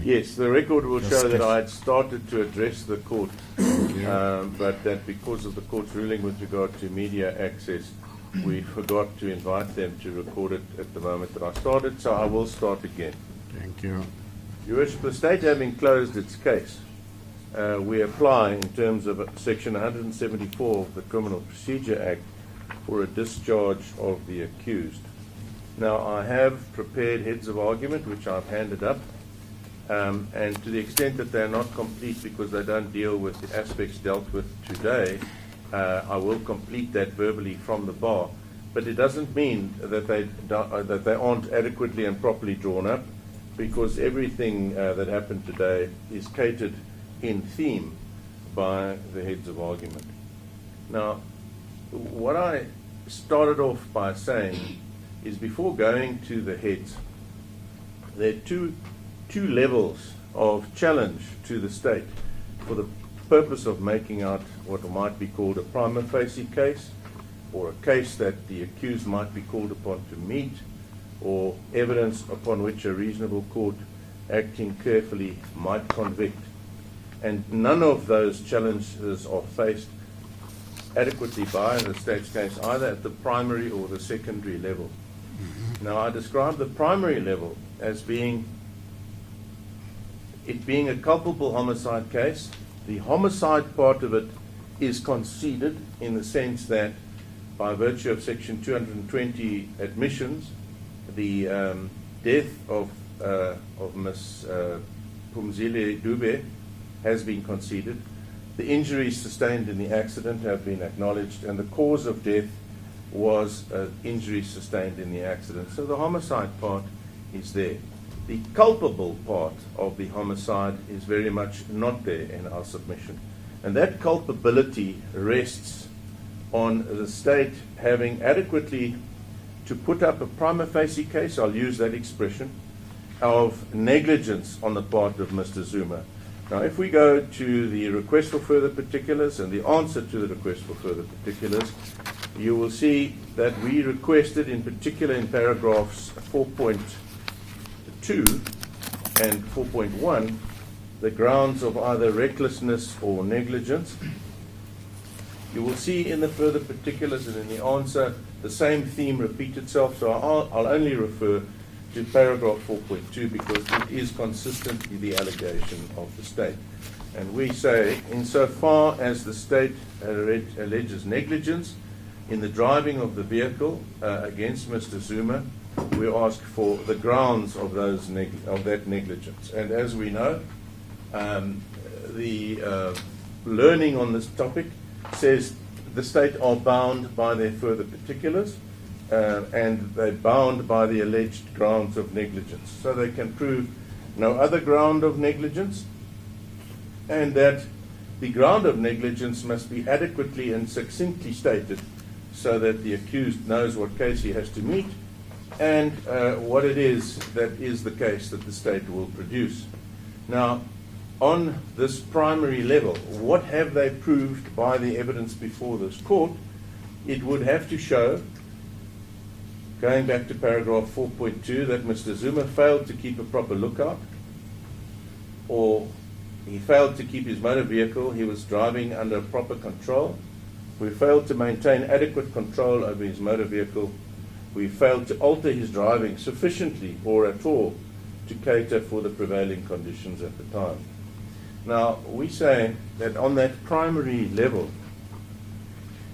Yes, the record will show that I had started to address the court, but that because of the court's ruling with regard to media access, we forgot to invite them to record it at the moment that I started, so I will start again. Thank you. Your Worship, the state having closed its case, we apply in terms of Section 174 of the Criminal Procedure Act for a discharge of the accused. Now, I have prepared heads of argument, which I've handed up, and to the extent that they're not complete because they don't deal with the aspects dealt with today, I will complete that verbally from the bar. But it doesn't mean that they aren't adequately and properly drawn up, because everything that happened today is catered in theme by the heads of argument. Now, what I started off by saying is, before going to the heads, there are two levels of challenge to the state for the purpose of making out what might be called a prima facie case, or a case that the accused might be called upon to meet, or evidence upon which a reasonable court acting carefully might convict. And none of those challenges are faced adequately by the state's case, either at the primary or the secondary level. Now, I describe the primary level as being a culpable homicide case. The homicide part of it is conceded in the sense that, by virtue of Section 220 admissions, the death of Ms. Phumzile Dube has been conceded. The injuries sustained in the accident have been acknowledged, and the cause of death was injuries sustained in the accident. So the homicide part is there. The culpable part of the homicide is very much not there in our submission. And that culpability rests on the state having adequately to put up a prima facie case, I'll use that expression, of negligence on the part of Mr. Zuma. Now, if we go to the request for further particulars and the answer to the request for further particulars, you will see that we requested, in particular in paragraphs 4.2 and 4.1, the grounds of either recklessness or negligence. You will see in the further particulars and in the answer the same theme repeat itself, so I'll only refer to paragraph 4.2 because it is consistent with the allegation of the state. And we say, insofar as the state alleges negligence in the driving of the vehicle against Mr. Zuma, we ask for the grounds of that negligence. And as we know, the learning on this topic says the state are bound by their further particulars, and they're bound by the alleged grounds of negligence. So they can prove no other ground of negligence, and that the ground of negligence must be adequately and succinctly stated so that the accused knows what case he has to meet and what it is that is the case that the state will produce. Now, on this primary level, what have they proved by the evidence before this court? It would have to show, going back to paragraph 4.2, that Mr. Zuma failed to keep a proper lookout, or he failed to keep his motor vehicle, he was driving under proper control. We failed to maintain adequate control over his motor vehicle. We failed to alter his driving sufficiently or at all to cater for the prevailing conditions at the time. Now, we say that on that primary level,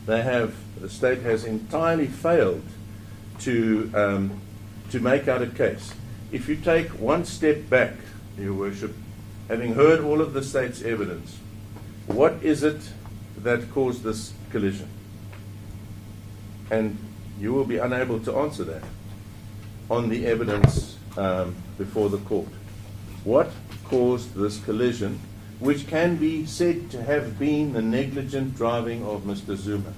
the state has entirely failed to make out a case. If you take one step back, Your Worship, having heard all of the state's evidence, what is it that caused this collision? And you will be unable to answer that on the evidence before the court. What caused this collision, which can be said to have been the negligent driving of Mr. Zuma?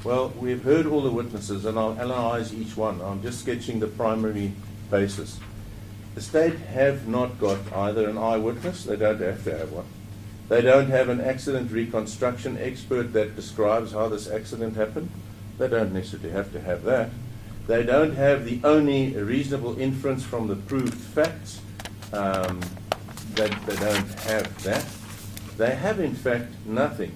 Well, we've heard all the witnesses, and I'll analyze each one. I'm just sketching the primary basis. The state have not got either an eyewitness, they don't have to have one. They don't have an accident reconstruction expert that describes how this accident happened. They don't necessarily have to have that. They don't have the only reasonable inference from the proved facts they don't have that. They have, in fact, nothing.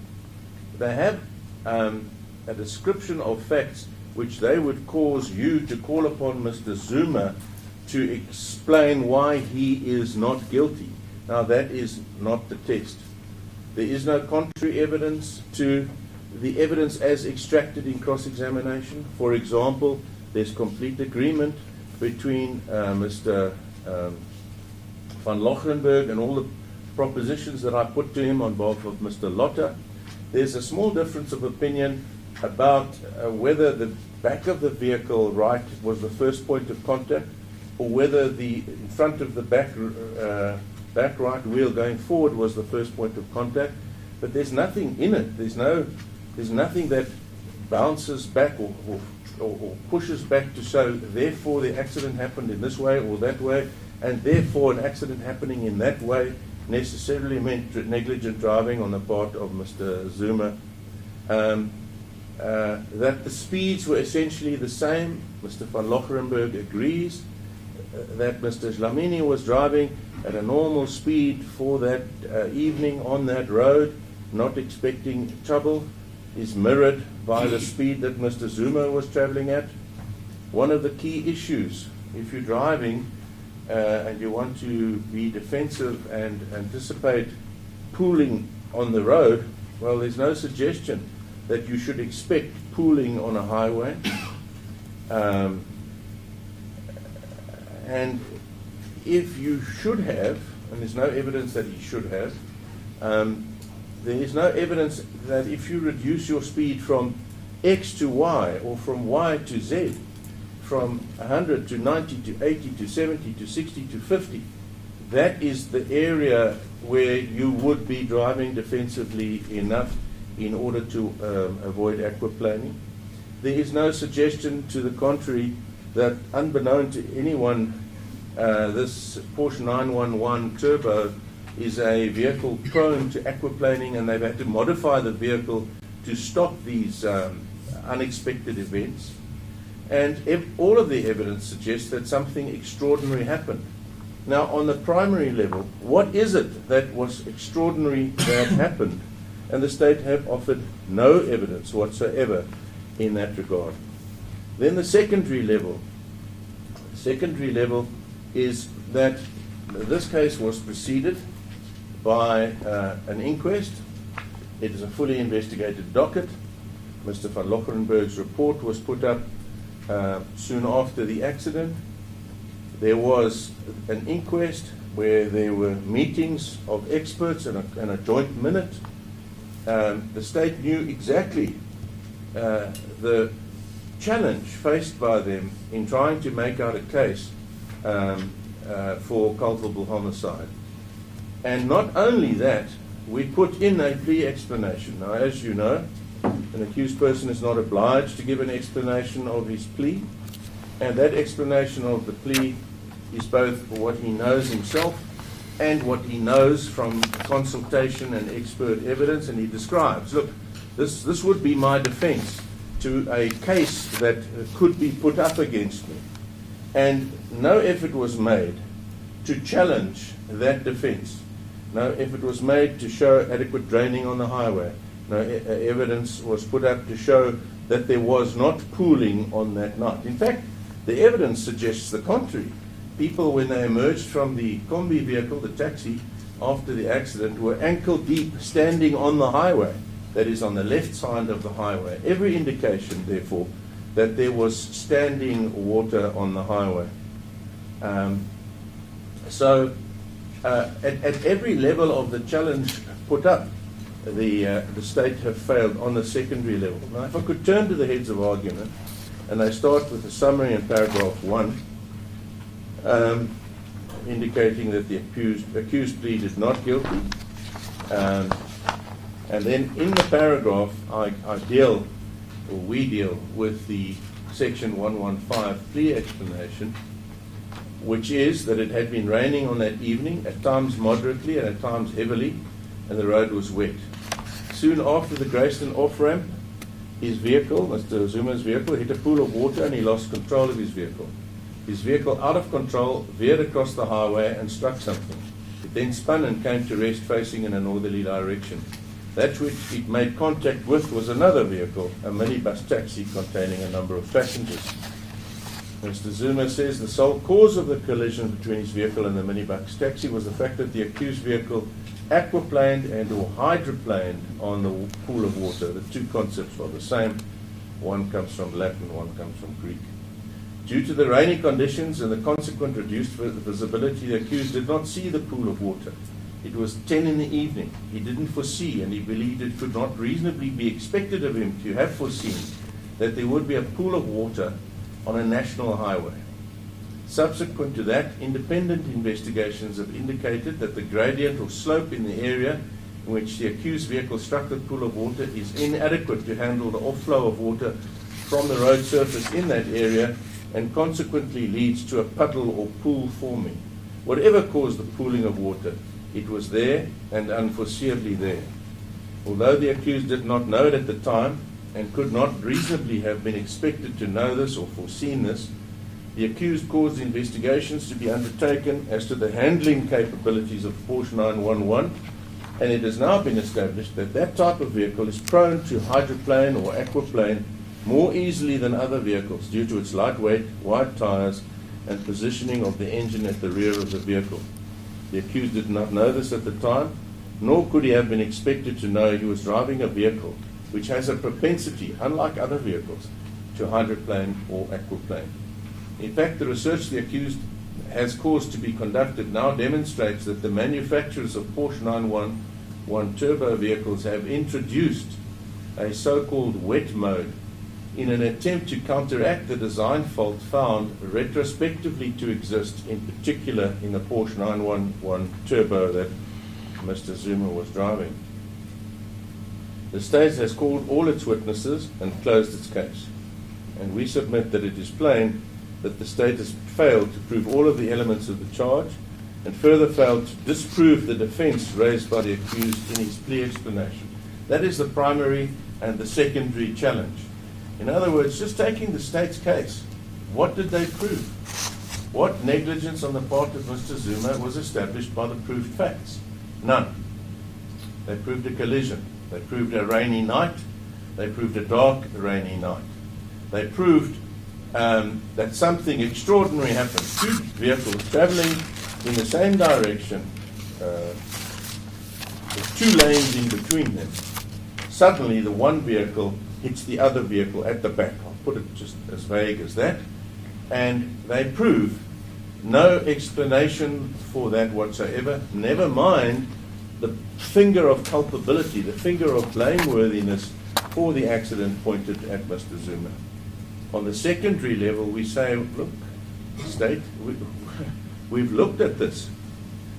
They have a description of facts which they would cause you to call upon Mr. Zuma to explain why he is not guilty. Now, that is not the test. There is no contrary evidence to the evidence as extracted in cross-examination. For example, there's complete agreement between Mr. van Lochenberg and all the propositions that I put to him on behalf of Mr. Lotter. There's a small difference of opinion about whether the back of the vehicle right was the first point of contact, or whether the in front of the back right wheel going forward was the first point of contact. But there's nothing in it. There's nothing that bounces back or pushes back to show therefore the accident happened in this way or that way, and therefore an accident happening in that way necessarily meant negligent driving on the part of Mr. Zuma. That the speeds were essentially the same. Mr. van Lochenberg agrees that Mr. Dlamini was driving at a normal speed for that evening on that road, not expecting trouble, is mirrored by the speed that Mr. Zuma was traveling at. One of the key issues, if you're driving and you want to be defensive and anticipate pooling on the road, well, there's no suggestion that you should expect pooling on a highway. And if you should have, and there's no evidence that he should have, there is no evidence that if you reduce your speed from X to Y or from Y to Z, from 100 to 90 to 80 to 70 to 60 to 50, that is the area where you would be driving defensively enough in order to avoid aquaplaning. There is no suggestion to the contrary that, unbeknown to anyone, this Porsche 911 Turbo is a vehicle prone to aquaplaning, and they've had to modify the vehicle to stop these unexpected events. And all of the evidence suggests that something extraordinary happened. Now, on the primary level, what is it that was extraordinary that happened? And the state have offered no evidence whatsoever in that regard. Then the secondary level. The secondary level is that this case was preceded by an inquest. It is a fully investigated docket. Mr. van Lochenberg's report was put up soon after the accident. There was an inquest where there were meetings of experts and a joint minute. The state knew exactly the challenge faced by them in trying to make out a case for culpable homicide. And not only that, we put in a plea explanation. Now, as you know, an accused person is not obliged to give an explanation of his plea, and that explanation of the plea is both what he knows himself and what he knows from consultation and expert evidence. And he describes, look, this would be my defense to a case that could be put up against me. And no effort was made to challenge that defense. No effort was made to show adequate draining on the highway. No evidence was put up to show that there was not pooling on that night. In fact, the evidence suggests the contrary. People, when they emerged from the combi vehicle, the taxi, after the accident, were ankle deep standing on the highway, that is on the left side of the highway. Every indication, therefore, that there was standing water on the highway. At every level of the challenge put up, the state have failed on the secondary level. Now, if I could turn to the heads of argument, and I start with a summary in paragraph 1, indicating that the accused pleaded not guilty. And then in the paragraph, we deal with the section 115 plea explanation, which is that it had been raining on that evening, at times moderately and at times heavily, and the road was wet. Soon after the Grayston off-ramp, his vehicle, Mr. Zuma's vehicle, hit a pool of water and he lost control of his vehicle. His vehicle, out of control, veered across the highway and struck something. It then spun and came to rest facing in a northerly direction. That which it made contact with was another vehicle, a minibus taxi containing a number of passengers. Mr. Zuma says the sole cause of the collision between his vehicle and the minibus taxi was the fact that the accused vehicle aquaplaned and or hydroplaned on the pool of water. The two concepts are the same. One comes from Latin, one comes from Greek. Due to the rainy conditions and the consequent reduced visibility, the accused did not see the pool of water. It was 10 in the evening. He didn't foresee, and he believed it could not reasonably be expected of him to have foreseen that there would be a pool of water on a national highway. Subsequent to that, independent investigations have indicated that the gradient or slope in the area in which the accused vehicle struck the pool of water is inadequate to handle the offlow of water from the road surface in that area, and consequently leads to a puddle or pool forming. Whatever caused the pooling of water, it was there and unforeseeably there. Although the accused did not know it at the time and could not reasonably have been expected to know this or foreseen this, the accused caused investigations to be undertaken as to the handling capabilities of Porsche 911, and it has now been established that that type of vehicle is prone to hydroplane or aquaplane more easily than other vehicles due to its lightweight, wide tires, and positioning of the engine at the rear of the vehicle. The accused did not know this at the time, nor could he have been expected to know he was driving a vehicle which has a propensity, unlike other vehicles, to hydroplane or aquaplane. In fact, the research the accused has caused to be conducted now demonstrates that the manufacturers of Porsche 911 turbo vehicles have introduced a so-called wet mode in an attempt to counteract the design fault found retrospectively to exist, in particular in the Porsche 911 turbo that Mr. Zuma was driving. The state has called all its witnesses and closed its case, and we submit that it is plain that the state has failed to prove all of the elements of the charge and further failed to disprove the defense raised by the accused in his plea explanation. That is the primary and the secondary challenge. In other words, just taking the state's case, what did they prove? What negligence on the part of Mr. Zuma was established by the proved facts? None. They proved a collision. They proved a rainy night. They proved a dark, rainy night. They proved that something extraordinary happened. Two vehicles traveling in the same direction, with two lanes in between them. Suddenly, the one vehicle hits the other vehicle at the back. I'll put it just as vague as that. And they prove no explanation for that whatsoever, never mind the finger of culpability, the finger of blameworthiness for the accident pointed at Mr. Zuma. On the secondary level, we say, look, state, we've looked at this.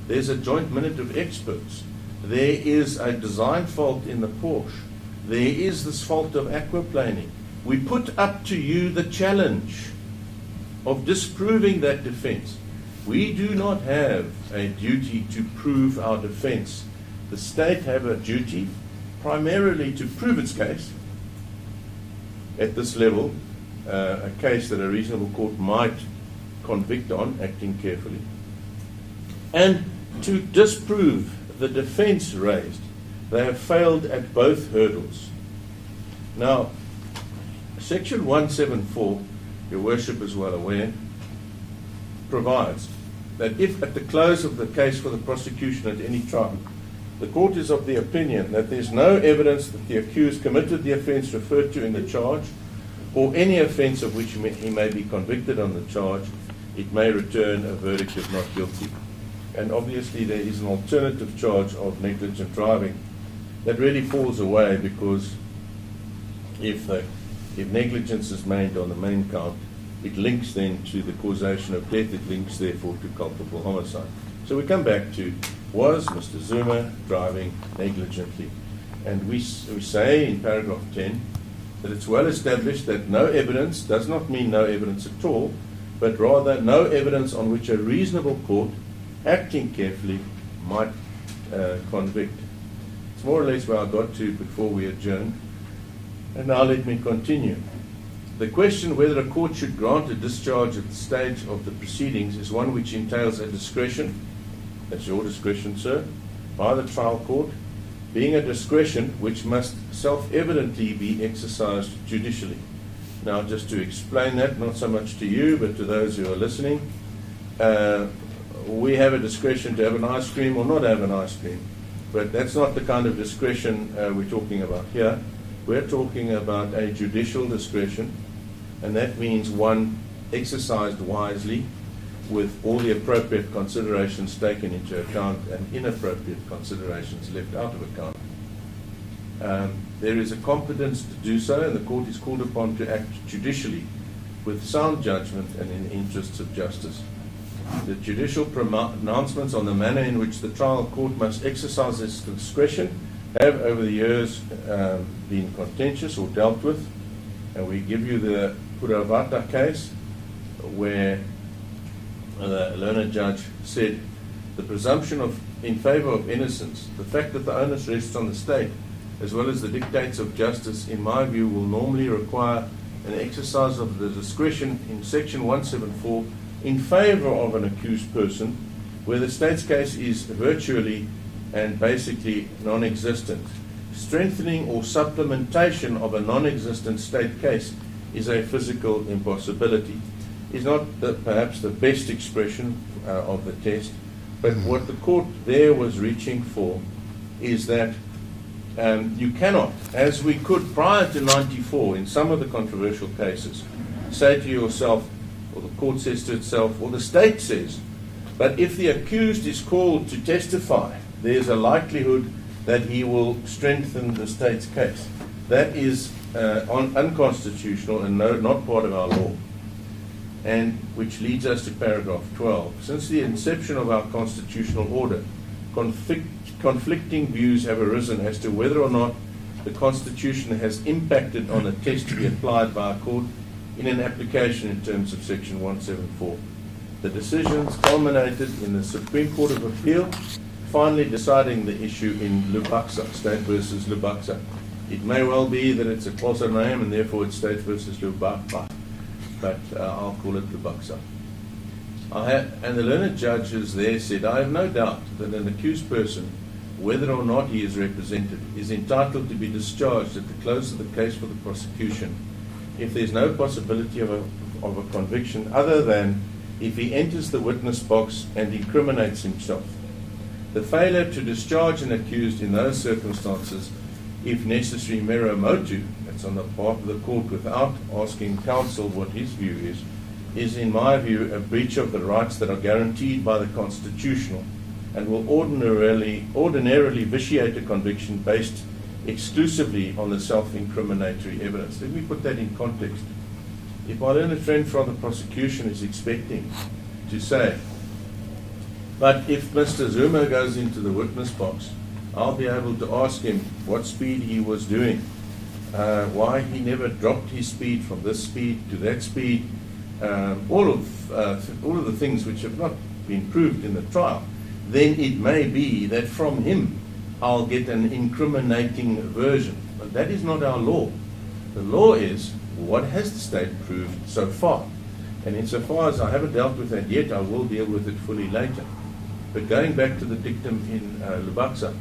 There's a joint minute of experts. There is a design fault in the Porsche. There is this fault of aquaplaning. We put up to you the challenge of disproving that defense. We do not have a duty to prove our defense. The state have a duty primarily to prove its case at this level, a case that a reasonable court might convict on, acting carefully, and to disprove the defense raised. They have failed at both hurdles. Now, Section 174, Your Worship is well aware, provides that if at the close of the case for the prosecution at any trial, the court is of the opinion that there is no evidence that the accused committed the offence referred to in the charge, or any offence of which he may be convicted on the charge, it may return a verdict of not guilty. And obviously there is an alternative charge of negligent driving that really falls away, because if negligence is made on the main count, it links then to the causation of death, it links therefore to culpable homicide. So we come back to, was Mr. Zuma driving negligently? And we say in paragraph 10 that it's well established that no evidence does not mean no evidence at all, but rather no evidence on which a reasonable court, acting carefully, might convict. It's more or less where I got to before we adjourned. And now let me continue. The question whether a court should grant a discharge at the stage of the proceedings is one which entails a discretion that's your discretion, sir, by the trial court, being a discretion which must self-evidently be exercised judicially. Now, just to explain that, not so much to you, but to those who are listening, we have a discretion to have an ice cream or not have an ice cream. But that's not the kind of discretion we're talking about here. We're talking about a judicial discretion, and that means one exercised wisely with all the appropriate considerations taken into account and inappropriate considerations left out of account. There is a competence to do so, and the court is called upon to act judicially with sound judgment and in the interests of justice. The judicial pronouncements on the manner in which the trial court must exercise its discretion have over the years been contentious or dealt with, and we give you the Puravata case where the learned judge said the presumption in favor of innocence, the fact that the onus rests on the state, as well as the dictates of justice, in my view, will normally require an exercise of the discretion in Section 174 in favor of an accused person, where the state's case is virtually and basically non-existent. Strengthening or supplementation of a non-existent state case is a physical impossibility. Is not perhaps the best expression of the test, but what the court there was reaching for is that you cannot, as we could prior to 94 in some of the controversial cases, say to yourself, or the court says to itself, or the state says, but if the accused is called to testify, there's a likelihood that he will strengthen the state's case. That is unconstitutional and not part of our law. And which leads us to paragraph 12. Since the inception of our constitutional order, conflicting views have arisen as to whether or not the Constitution has impacted on a test to be applied by a court in an application in terms of Section 174. The decisions culminated in the Supreme Court of Appeal finally deciding the issue in Lubaksa, State versus Lubaksa. It may well be that it's a closer name and therefore it's State versus Lubaksa, but I'll call it Lubaksa. And the learned judges there said, I have no doubt that an accused person, whether or not he is represented, is entitled to be discharged at the close of the case for the prosecution if there is no possibility of a conviction other than if he enters the witness box and incriminates himself. The failure to discharge an accused in those circumstances, if necessary mero motu, that's on the part of the court without asking counsel what his view is in my view a breach of the rights that are guaranteed by the Constitution and will ordinarily vitiate a conviction based exclusively on the self-incriminatory evidence. Let me put that in context. If my learned friend from the prosecution is expecting to say, but if Mr. Zuma goes into the witness box, I'll be able to ask him what speed he was doing, why he never dropped his speed from this speed to that speed, all of the things which have not been proved in the trial, then it may be that from him I'll get an incriminating version. But that is not our law. The law is, what has the state proved so far? And insofar as I haven't dealt with that yet, I will deal with it fully later. But going back to the dictum in Lubaksa,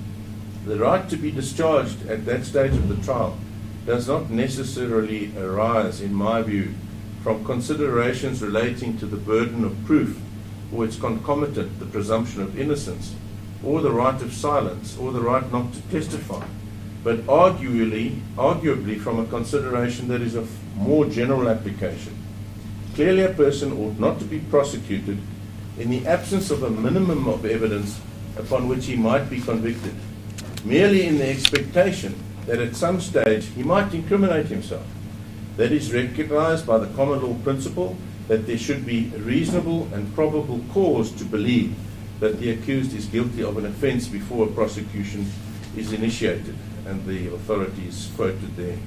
the right to be discharged at that stage of the trial does not necessarily arise, in my view, from considerations relating to the burden of proof or its concomitant, the presumption of innocence, or the right of silence, or the right not to testify, but arguably from a consideration that is of more general application. Clearly a person ought not to be prosecuted in the absence of a minimum of evidence upon which he might be convicted, merely in the expectation that at some stage he might incriminate himself. That is recognized by the common law principle that there should be reasonable and probable cause to believe that the accused is guilty of an offence before a prosecution is initiated, and the authorities quoted there.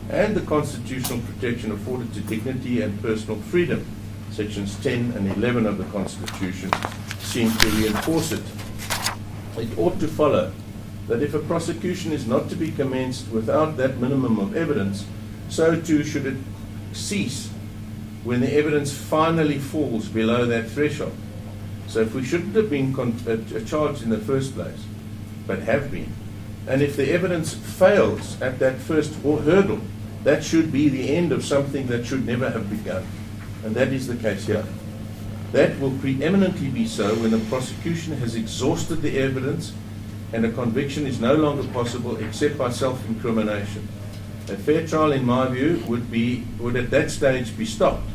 And the constitutional protection afforded to dignity and personal freedom, sections 10 and 11 of the Constitution, seem to reinforce it. It ought to follow that if a prosecution is not to be commenced without that minimum of evidence, so too should it cease when the evidence finally falls below that threshold. So if we shouldn't have been charged in the first place, but have been, and if the evidence fails at that first hurdle, that should be the end of something that should never have begun. And that is the case here. That will preeminently be so when the prosecution has exhausted the evidence and a conviction is no longer possible except by self-incrimination. A fair trial, in my view, would at that stage be stopped,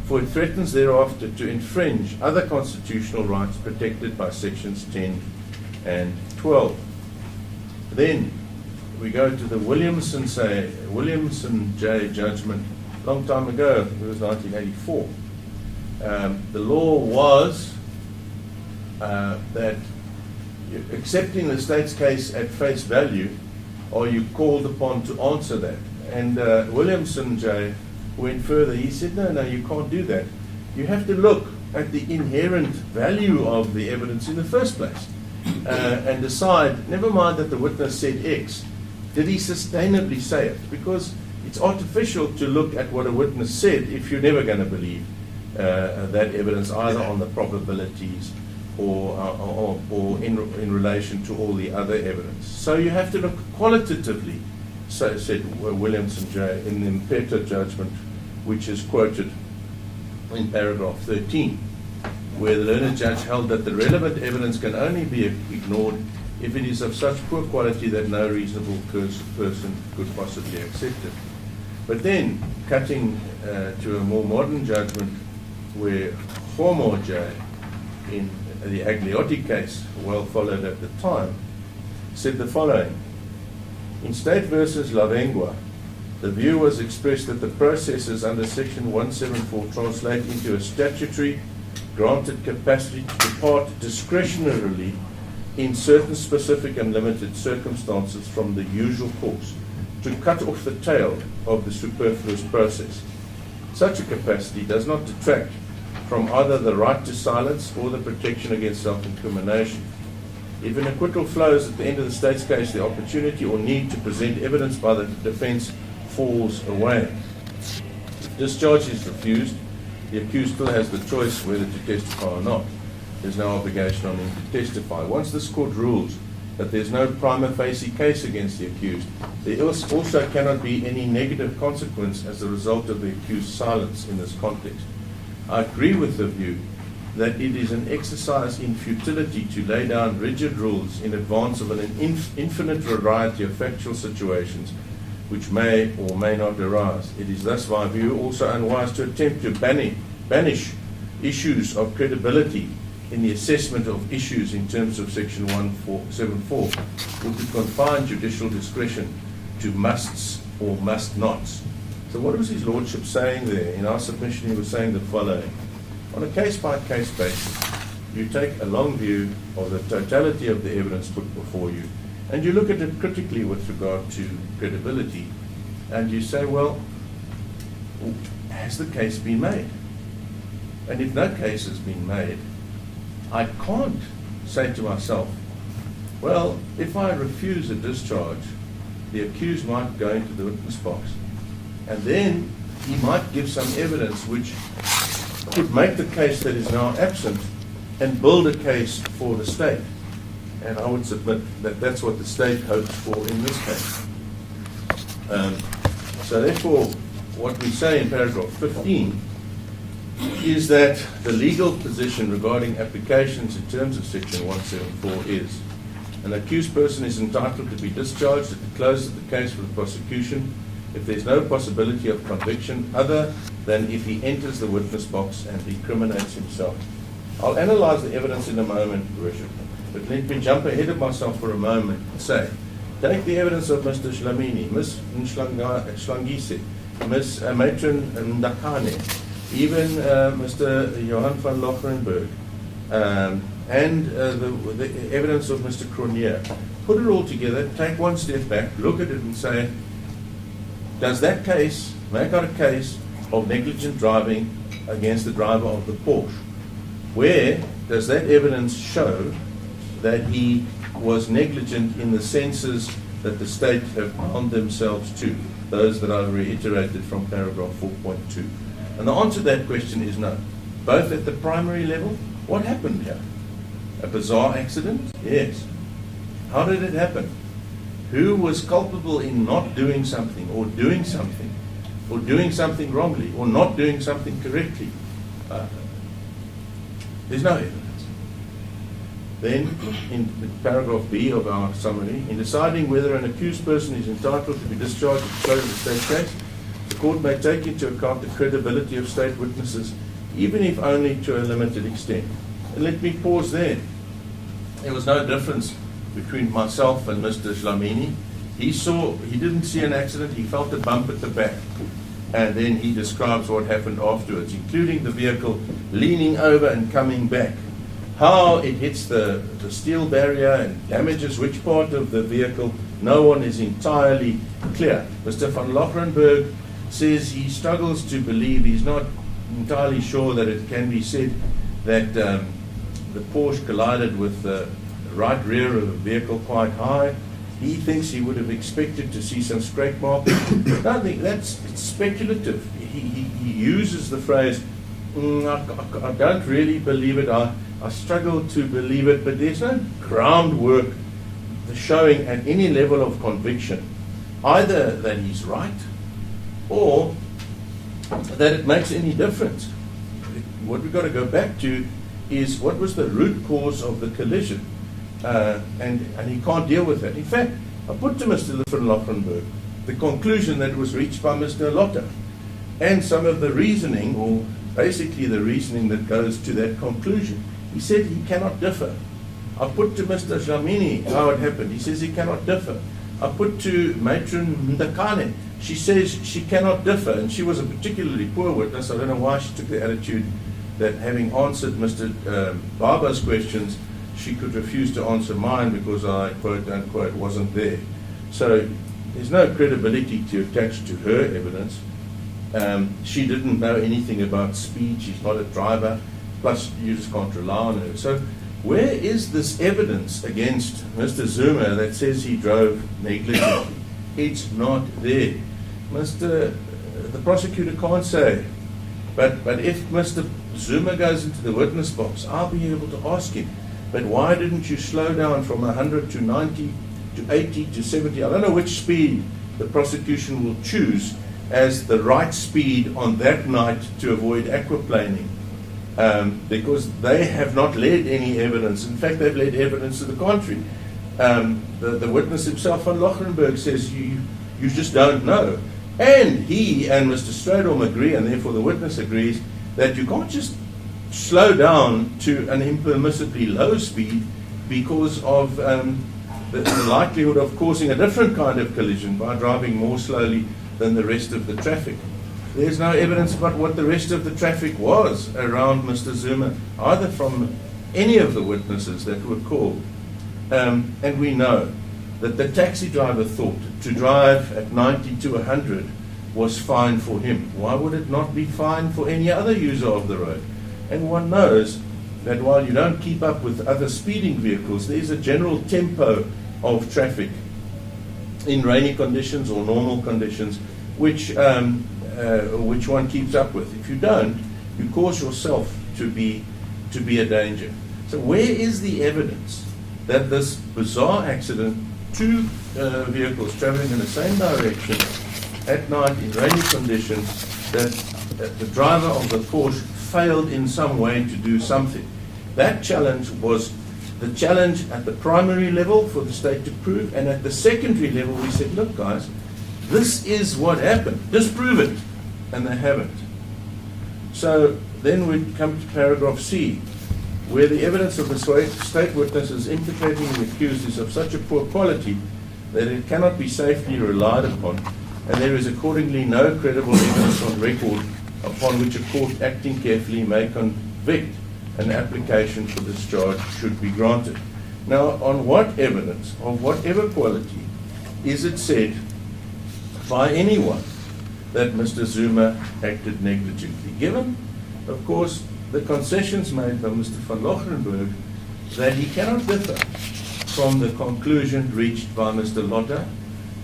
for it threatens thereafter to infringe other constitutional rights protected by sections 10 and 12. Then we go to the Williamson J judgment a long time ago. It was 1984. The law was that accepting the state's case at face value, are you called upon to answer that? And Williamson J went further. He said, no, you can't do that. You have to look at the inherent value of the evidence in the first place and decide, never mind that the witness said X, did he sustainably say it? Because it's artificial to look at what a witness said if you're never going to believe that evidence, either on the probabilities or in relation to all the other evidence. So you have to look qualitatively, so said Williamson J in the Impeto judgment, which is quoted in paragraph 13, where the learned judge held that the relevant evidence can only be ignored if it is of such poor quality that no reasonable person could possibly accept it. But then, cutting to a more modern judgment, where Homo J, in the Agliotti case, well followed at the time, said the following: in State versus Lavengua, the view was expressed that the processes under Section 174 translate into a statutory granted capacity to depart discretionarily in certain specific and limited circumstances from the usual course, to cut off the tail of the superfluous process. Such a capacity does not detract from either the right to silence or the protection against self-incrimination. If an acquittal flows at the end of the state's case, the opportunity or need to present evidence by the defense falls away. If discharge is refused, the accused still has the choice whether to testify or not. There's no obligation on him to testify. Once this court rules that there's no prima facie case against the accused, there also cannot be any negative consequence as a result of the accused's silence in this context. I agree with the view that it is an exercise in futility to lay down rigid rules in advance of an infinite variety of factual situations which may or may not arise. It is thus, my view, also unwise to attempt to banish issues of credibility in the assessment of issues in terms of Section 174, or to confine judicial discretion to musts or must nots. So what was his lordship saying there? In our submission, he was saying the following: on a case-by-case basis, you take a long view of the totality of the evidence put before you, and you look at it critically with regard to credibility, and you say, well, has the case been made? And if no case has been made, I can't say to myself, well, if I refuse a discharge, the accused might go into the witness box, and then he might give some evidence which could make the case that is now absent and build a case for the state. And I would submit that that's what the state hopes for in this case. So therefore, what we say in paragraph 15 is that the legal position regarding applications in terms of Section 174 is: an accused person is entitled to be discharged at the close of the case for the prosecution if there's no possibility of conviction other than if he enters the witness box and incriminates himself. I'll analyze the evidence in a moment, Worship, but let me jump ahead of myself for a moment and say, take the evidence of Mr. Shlamini, Ms. Shlangise, Ms. Matron Ndakane, even Mr. Johan van Lochrenberg, and the evidence of Mr. Cronje. Put it all together, take one step back, look at it and say, does that case make out a case of negligent driving against the driver of the Porsche? Where does that evidence show that he was negligent in the senses that the state have bound themselves to, those that I've reiterated from paragraph 4.2? And the answer to that question is no, both at the primary level What happened here? A bizarre accident? Yes. How did it happen? Who was culpable in not doing something, or doing something wrongly, or not doing something correctly? There's no evidence. Then, in paragraph B of our summary, in deciding whether an accused person is entitled to be discharged at the close of the state case, the court may take into account the credibility of state witnesses, even if only to a limited extent. And let me pause there. There was no difference between myself and Mr. Dlamini. He didn't see an accident, he felt a bump at the back. And then he describes what happened afterwards, including the vehicle leaning over and coming back. How it hits the steel barrier and damages which part of the vehicle, no one is entirely clear. Mr. van Randburg says he struggles to believe, he's not entirely sure that it can be said that the Porsche collided with the right rear of the vehicle quite high. He thinks he would have expected to see some scrape marks. I think it's speculative. He uses the phrase, I don't really believe it, I struggle to believe it, but there's no groundwork showing at any level of conviction either that he's right or that it makes any difference. What we've got to go back to is what was the root cause of the collision, and he can't deal with that. In fact, I put to Mr. van Randburg the conclusion that was reached by Mr. Lotter and some of the reasoning, or basically the reasoning that goes to that conclusion. He said he cannot differ. I put to Mr. Dlamini how it happened. He says he cannot differ. I put to Matron Ndakane. She says she cannot differ, and she was a particularly poor witness. I don't know why she took the attitude that having answered Mr. Barber's questions, she could refuse to answer mine because I, quote unquote, wasn't there. So there's no credibility to attach to her evidence. She didn't know anything about speed. She's not a driver. Plus, you just can't rely on her. So where is this evidence against Mr. Zuma that says he drove negligently? It's not there. The prosecutor can't say. But if Mr. Zuma goes into the witness box, I'll be able to ask him, but why didn't you slow down from 100 to 90 to 80 to 70? I don't know which speed the prosecution will choose as the right speed on that night to avoid aquaplaning. Because they have not led any evidence. In fact, they've led evidence to the contrary. The witness himself, van Randburg, says you just don't know. And he and Mr. Strydom agree, and therefore the witness agrees, that you can't just slow down to an impermissibly low speed because of the likelihood of causing a different kind of collision by driving more slowly than the rest of the traffic. There's no evidence about what the rest of the traffic was around Mr. Zuma, either from any of the witnesses that were called. And we know that the taxi driver thought to drive at 90 to 100 was fine for him. Why would it not be fine for any other user of the road? And one knows that while you don't keep up with other speeding vehicles, there's a general tempo of traffic in rainy conditions or normal conditions, which one keeps up with. If you don't, you cause yourself to be a danger. So where is the evidence that this bizarre accident, two vehicles traveling in the same direction at night in rainy conditions, that the driver of the Porsche failed in some way to do something? That challenge was the challenge at the primary level for the state to prove, and at the secondary level we said, look guys, this is what happened, disprove it. And they haven't. So then we come to paragraph C, where the evidence of the state witnesses implicating the accused is of such a poor quality that it cannot be safely relied upon, and there is accordingly no credible evidence on record upon which a court acting carefully may convict. An application for discharge should be granted. Now, on what evidence, of whatever quality, is it said by anyone that Mr. Zuma acted negligently, given, of course, the concessions made by Mr. van Randburg that he cannot differ from the conclusion reached by Mr. Lotter,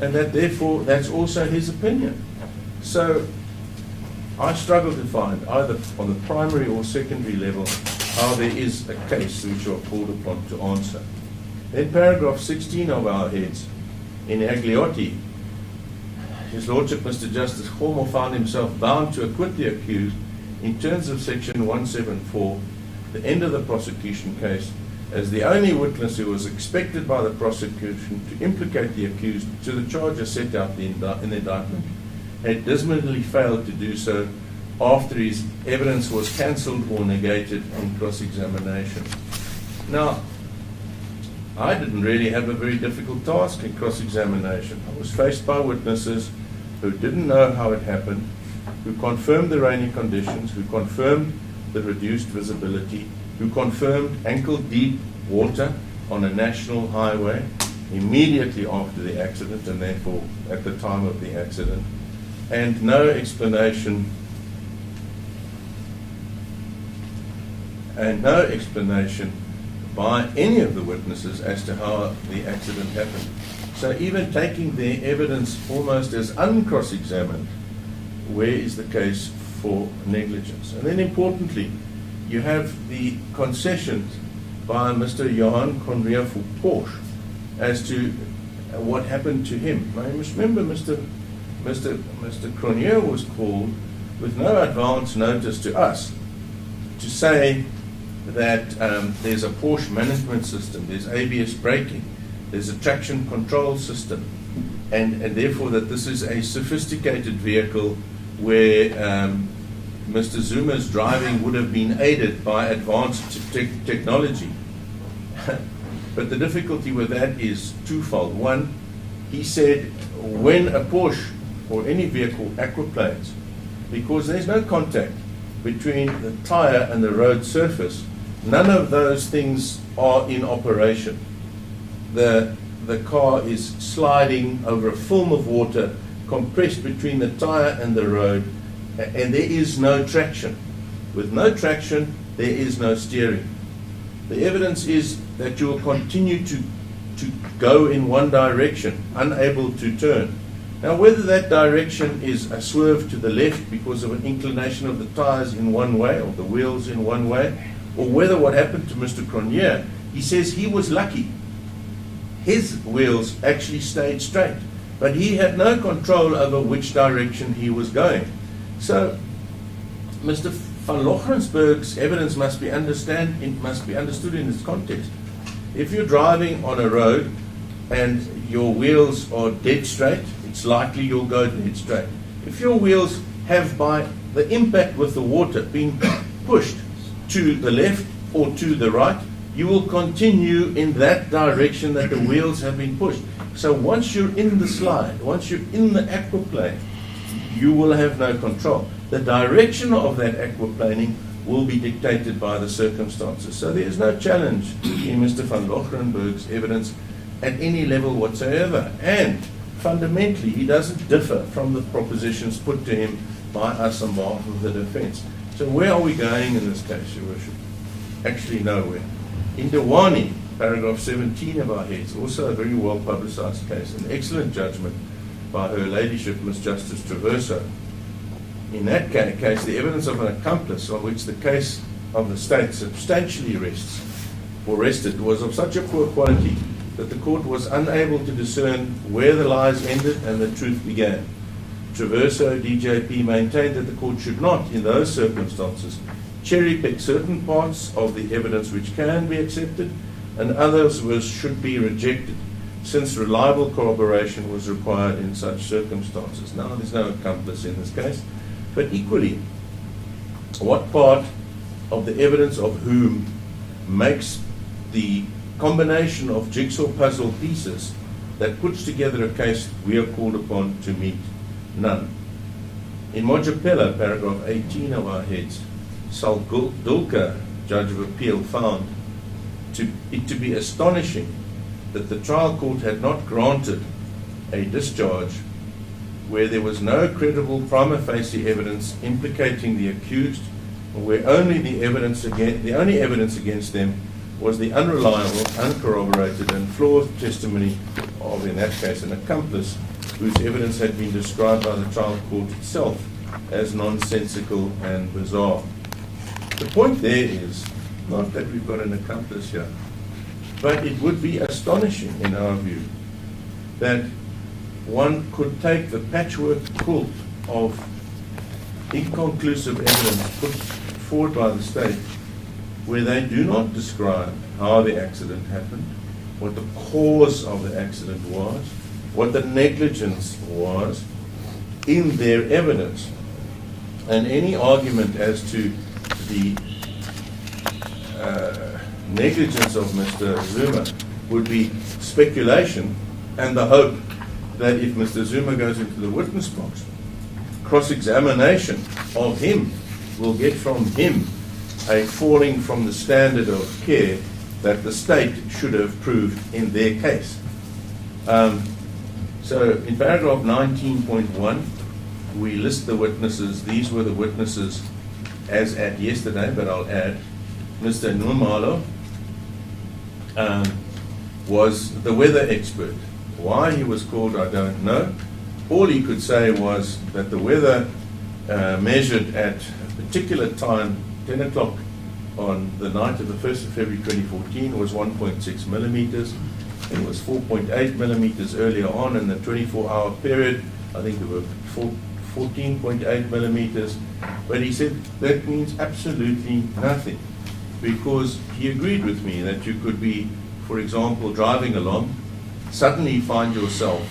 and that therefore that's also his opinion. So I struggle to find, either on the primary or secondary level, how there is a case which you are called upon to answer. Then paragraph 16 of our heads, in Agliotti, His Lordship Mr. Justice Homo found himself bound to acquit the accused in terms of section 174, the end of the prosecution case, as the only witness who was expected by the prosecution to implicate the accused to the charges set out in the indictment had dismally failed to do so after his evidence was cancelled or negated in cross-examination. Now, I didn't really have a very difficult task in cross-examination. I was faced by witnesses who didn't know how it happened, who confirmed the rainy conditions, who confirmed the reduced visibility, who confirmed ankle-deep water on a national highway immediately after the accident and therefore at the time of the accident, and no explanation by any of the witnesses as to how the accident happened. So even taking their evidence almost as uncross-examined, where is the case for negligence? And then importantly, you have the concessions by Mr. Johan Conrier for Porsche as to what happened to him. Now you must remember Mr. Cronier was called with no advance notice to us to say that there's a Porsche management system, there's ABS braking, there's a traction control system, and therefore that this is a sophisticated vehicle where Mr. Zuma's driving would have been aided by advanced technology. But the difficulty with that is twofold. One, he said when a Porsche or any vehicle aquaplanes, because there's no contact between the tire and the road surface, none of those things are in operation. The car is sliding over a film of water compressed between the tire and the road, and there is no traction. With no traction, there is no steering. The evidence is that you will continue to go in one direction, unable to turn. Now, whether that direction is a swerve to the left because of an inclination of the tires in one way or the wheels in one way, or whether what happened to Mr. Cronier, he says he was lucky. His wheels actually stayed straight, but he had no control over which direction he was going. So, Mr. van Lochensberg's evidence must be understood in its context. If you're driving on a road and your wheels are dead straight, it's likely you'll go dead straight. If your wheels have, by the impact with the water, been pushed to the left or to the right, you will continue in that direction that the wheels have been pushed. So once you're in the slide, once you're in the aquaplane, you will have no control. The direction of that aquaplaning will be dictated by the circumstances. So there is no challenge in Mr. van Lochrenberg's evidence at any level whatsoever. And fundamentally, he doesn't differ from the propositions put to him by us on behalf of the defense. So where are we going in this case, Your Worship? Actually nowhere. In Dewani, paragraph 17 of our heads, also a very well publicized case, an excellent judgment by Her Ladyship Miss Justice Traverso. In that case, the evidence of an accomplice on which the case of the state substantially rested was of such a poor quality that the court was unable to discern where the lies ended and the truth began. Traverso DJP maintained that the court should not, in those circumstances, cherry-pick certain parts of the evidence which can be accepted and others should be rejected, since reliable corroboration was required in such circumstances. Now, there's no accomplice in this case, but equally, what part of the evidence of whom makes the combination of jigsaw puzzle pieces that puts together a case we are called upon to meet? None. In Mojapela, paragraph 18 of our heads, Sal Dulka, Judge of Appeal, found it to be astonishing that the trial court had not granted a discharge where there was no credible prima facie evidence implicating the accused, or where the only evidence against them was the unreliable, uncorroborated, and flawed testimony of, in that case, an accomplice whose evidence had been described by the trial court itself as nonsensical and bizarre. The point there is Not that we've got an accomplice here. But it would be astonishing, in our view, that one could take the patchwork quilt of inconclusive evidence put forward by the state, where they do not describe how the accident happened, what the cause of the accident was, what the negligence was, in their evidence. And any argument as to the negligence of Mr. Zuma would be speculation, and the hope that if Mr. Zuma goes into the witness box, cross-examination of him will get from him a falling from the standard of care that the state should have proved in their case. So in paragraph 19.1, we list the witnesses. These were the witnesses as at yesterday, but I'll add Mr. Nxumalo was the weather expert. Why he was called, I don't know. All he could say was that the weather measured at a particular time, 10 o'clock on the night of the 1st of February 2014, was 1.6 millimeters. It was 4.8 millimeters earlier on in the 24-hour period. I think there were 14.8 millimeters. But he said that means absolutely nothing, because he agreed with me that you could be, for example, driving along, suddenly find yourself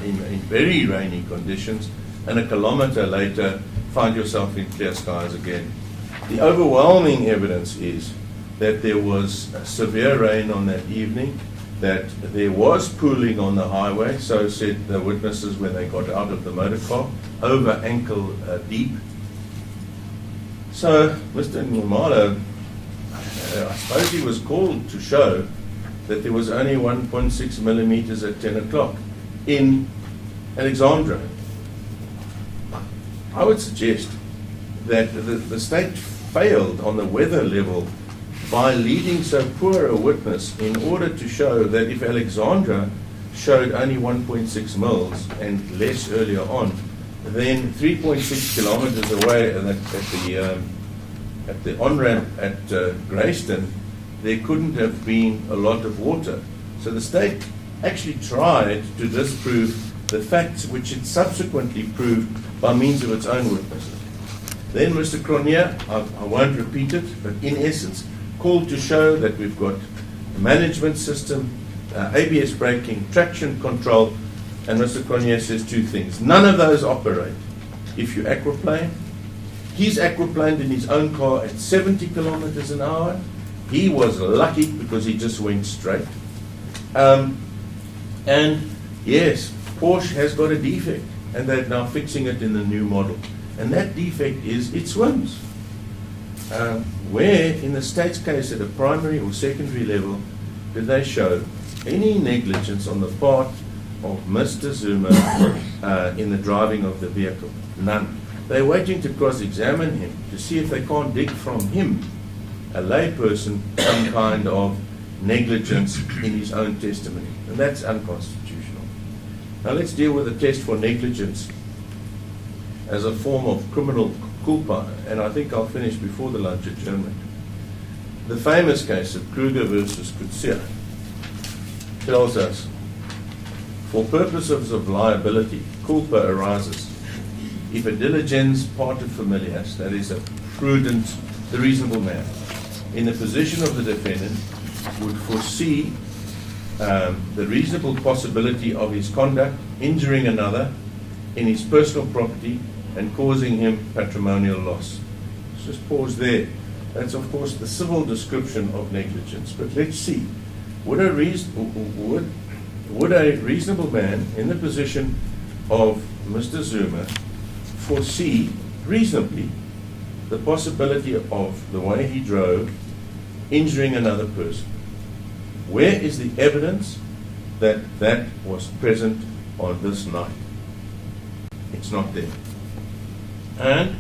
in very rainy conditions, and a kilometer later find yourself in clear skies again. The overwhelming evidence is that there was severe rain on that evening, that there was pooling on the highway, so said the witnesses when they got out of the motor car, over ankle deep. So Mr. Nxumalo, I suppose he was called to show that there was only 1.6 millimeters at 10 o'clock in Alexandra. I would suggest that the state failed on the weather level by leading so poor a witness in order to show that if Alexandra showed only 1.6 mils and less earlier on, then 3.6 kilometers away at the on-ramp at Greyston, there couldn't have been a lot of water. So the state actually tried to disprove the facts which it subsequently proved by means of its own witnesses. Then Mr. Cronje, I won't repeat it, but in essence, called to show that we've got a management system, ABS braking, traction control, and Mr. Cronje says two things. None of those operate if you aquaplane. He's aquaplaned in his own car at 70 kilometers an hour. He was lucky because he just went straight. And yes, Porsche has got a defect, and they're now fixing it in the new model. And that defect is it swims. Where in the state's case at a primary or secondary level did they show any negligence on the part of Mr. Zuma in the driving of the vehicle? None. They're waiting to cross-examine him to see if they can't dig from him, a layperson, some kind of negligence in his own testimony. And that's unconstitutional. Now let's deal with the test for negligence as a form of criminal culpa, and I think I'll finish before the lunch adjournment. The famous case of Kruger versus Kutsia tells us, for purposes of liability, culpa arises if a diligens pater familias, that is a prudent, the reasonable man, in the position of the defendant, would foresee the reasonable possibility of his conduct injuring another in his personal property and causing him patrimonial loss. Let's just pause there. That's, of course, the civil description of negligence. But let's see. Would a reasonable man in the position of Mr. Zuma foresee reasonably the possibility of the way he drove injuring another person? Where is the evidence that that was present on this night? It's not there. And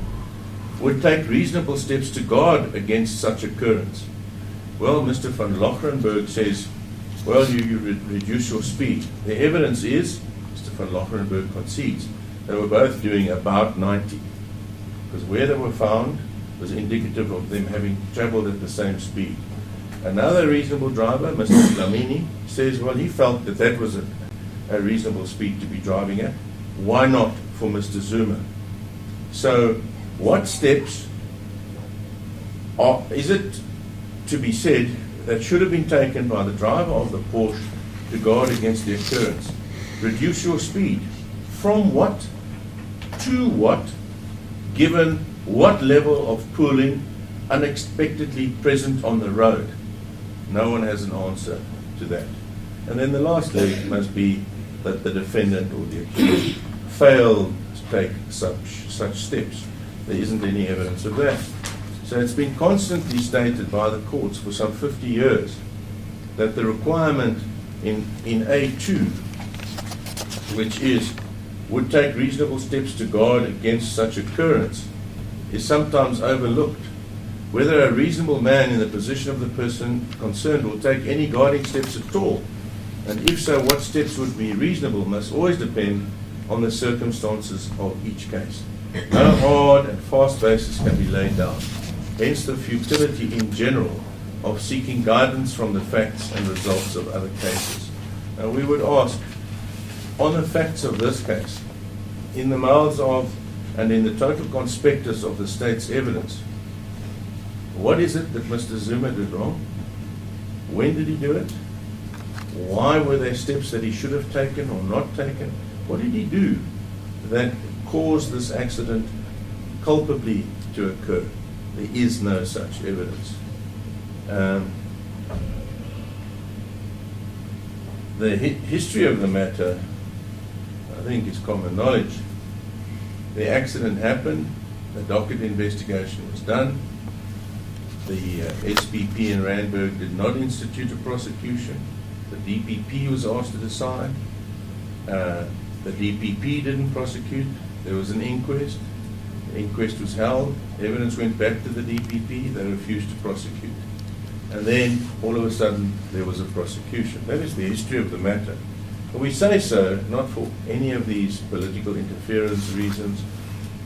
would take reasonable steps to guard against such occurrence. Well, Mr. van Lochrenberg says, well, you reduce your speed. The evidence is, Mr. van Lochrenberg concedes, they were both doing about 90. Because where they were found, was indicative of them having travelled at the same speed. Another reasonable driver, Mr. Dlamini, says, well, he felt that that was a reasonable speed to be driving at. Why not for Mr. Zuma? So what steps is it to be said that should have been taken by the driver of the Porsche to guard against the occurrence? Reduce your speed. From what to what, given what level of pooling unexpectedly present on the road? No one has an answer to that. And then the last leg must be that the defendant or the accused failed to take such steps. There isn't any evidence of that. So it's been constantly stated by the courts for some 50 years that the requirement in A2, which is would take reasonable steps to guard against such occurrence, is sometimes overlooked. Whether a reasonable man in the position of the person concerned will take any guarding steps at all, and if so, what steps would be reasonable, must always depend on the circumstances of each case. No hard and fast basis can be laid down. Hence the futility in general of seeking guidance from the facts and results of other cases. Now we would ask, on the facts of this case, in the mouths of and in the total conspectus of the state's evidence, what is it that Mr. Zuma did wrong? When did he do it? Why were there steps that he should have taken or not taken? What did he do that caused this accident culpably to occur? There is no such evidence. The history of the matter, I think, is common knowledge. The accident happened, the docket investigation was done, the SPP in Randburg did not institute a prosecution, the DPP was asked to decide, the DPP didn't prosecute, there was an inquest, the inquest was held, evidence went back to the DPP, they refused to prosecute. And then, all of a sudden, there was a prosecution. That is the history of the matter. And we say so, not for any of these political interference reasons,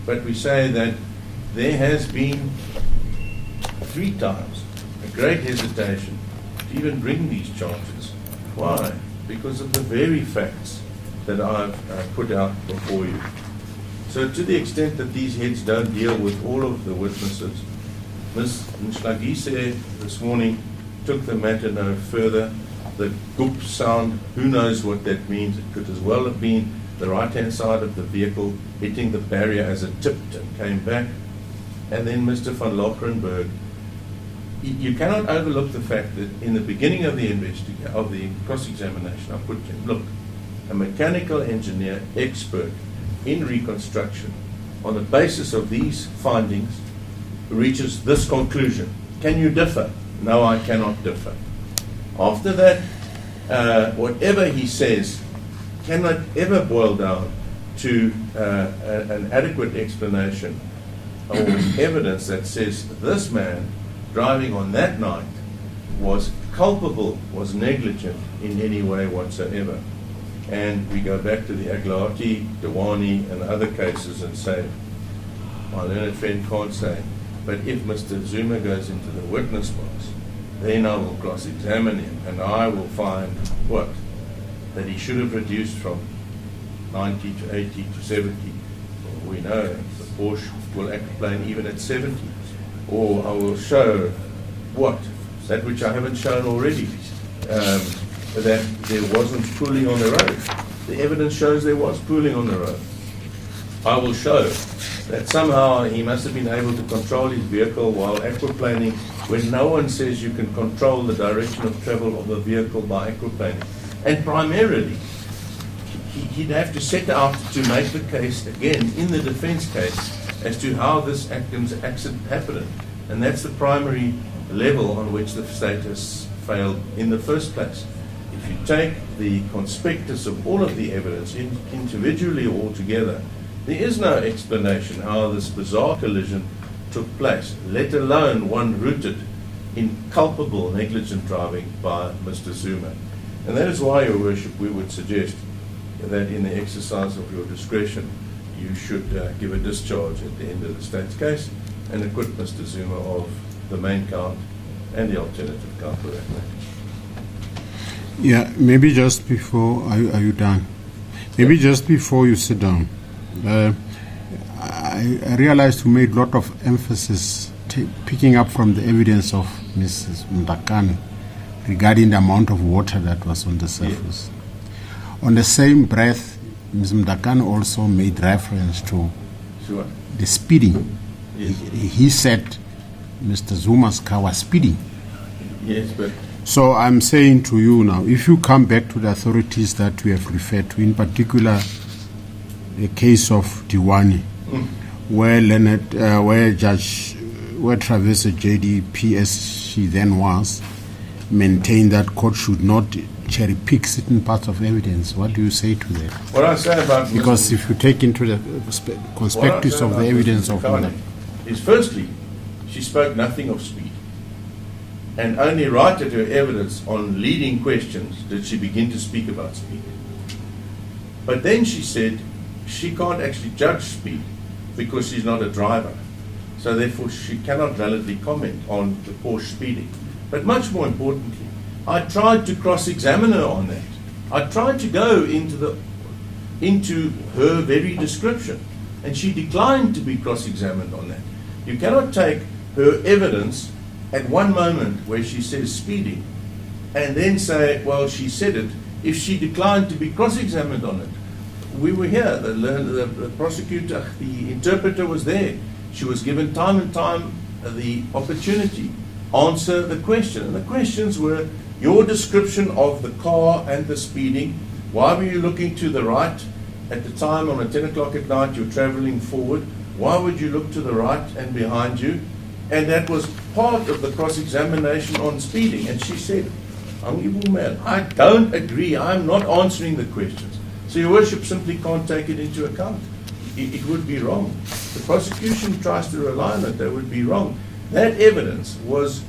but we say that there has been 3 times a great hesitation to even bring these charges. Why? Because of the very facts that I've put out before you. So to the extent that these heads don't deal with all of the witnesses, Ms. Nhlagise this morning took the matter no further. The goop sound, who knows what that means? It could as well have been the right-hand side of the vehicle hitting the barrier as it tipped and came back. And then Mr. van Lockerenberg, you cannot overlook the fact that in the beginning of the cross-examination, I put to him, look, a mechanical engineer expert in reconstruction, on the basis of these findings, reaches this conclusion. Can you differ? No, I cannot differ. After that, whatever he says cannot ever boil down to an adequate explanation or evidence that says this man driving on that night was culpable, was negligent in any way whatsoever. And we go back to the Aglaati, Dewani, and other cases and say, my learned friend can't say, but if Mr. Zuma goes into the witness box, then I will cross-examine him, and I will find what? That he should have reduced from 90 to 80 to 70. Well, we know the Porsche will aquaplane even at 70. Or I will show what? That which I haven't shown already, that there wasn't pooling on the road. The evidence shows there was pooling on the road. I will show that somehow he must have been able to control his vehicle while aquaplaning, when no one says you can control the direction of travel of a vehicle by aquaplaning. And primarily, he'd have to set out to make the case again in the defense case as to how this accident happened. And that's the primary level on which the state has failed in the first place. If you take the conspectus of all of the evidence individually or altogether, there is no explanation how this bizarre collision took place, let alone one rooted in culpable negligent driving by Mr. Zuma. And that is why, Your Worship, we would suggest that in the exercise of your discretion, you should give a discharge at the end of the state's case and acquit Mr. Zuma of the main count and the alternative count for that matter. Yeah, maybe just before, are you done? Maybe just before you sit down, I realized you made a lot of emphasis picking up from the evidence of Mrs. Mdakane regarding the amount of water that was on the surface. Yeah. On the same breath, Ms. Mdakane also made reference to the speeding. Yes. He said Mr. Zuma's car was speeding. Yes, but... So I'm saying to you now, if you come back to the authorities that we have referred to, in particular the case of Diwani, where Travis JDP, as she then was, maintained that court should not cherry pick certain parts of evidence. What do you say to that? What I say about because if you take into the perspectives of the evidence of is firstly, she spoke nothing of speed. And only right at her evidence on leading questions did she begin to speak about speed. But then she said she can't actually judge speed because she's not a driver. So therefore she cannot validly comment on the Porsche speeding. But much more importantly, I tried to cross-examine her on that. I tried to go into her very description, and she declined to be cross-examined on that. You cannot take her evidence at one moment where she says speeding and then say, well, she said it, if she declined to be cross-examined on it. We were here, the prosecutor, the interpreter was there. She was given time and time the opportunity answer the question. And the questions were your description of the car and the speeding. Why were you looking to the right at the time on 10 o'clock at night you're traveling forward? Why would you look to the right and behind you? And that was part of the cross-examination on speeding. And she said, Honorable man, I don't agree. I'm not answering the questions. So your worship simply can't take it into account. It would be wrong. The prosecution tries to rely on it. They would be wrong. That evidence was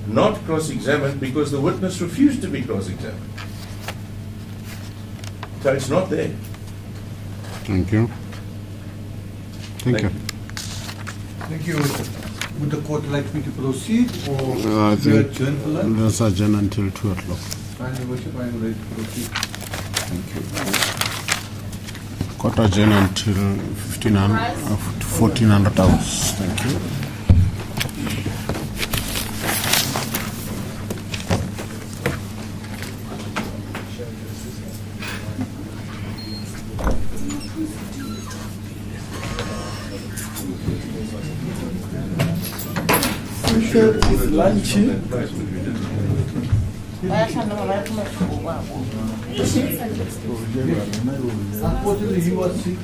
not cross-examined because the witness refused to be cross-examined. So it's not there. Thank you. Thank you. Thank you. Would the court like me to proceed or I think let's adjourn until 2 o'clock. Fine, Your Worship, I am ready to proceed. Thank you. Court adjourn until 1400 hours. Thank you. Lunch. Unfortunately, he was sick.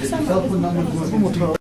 Cell phone number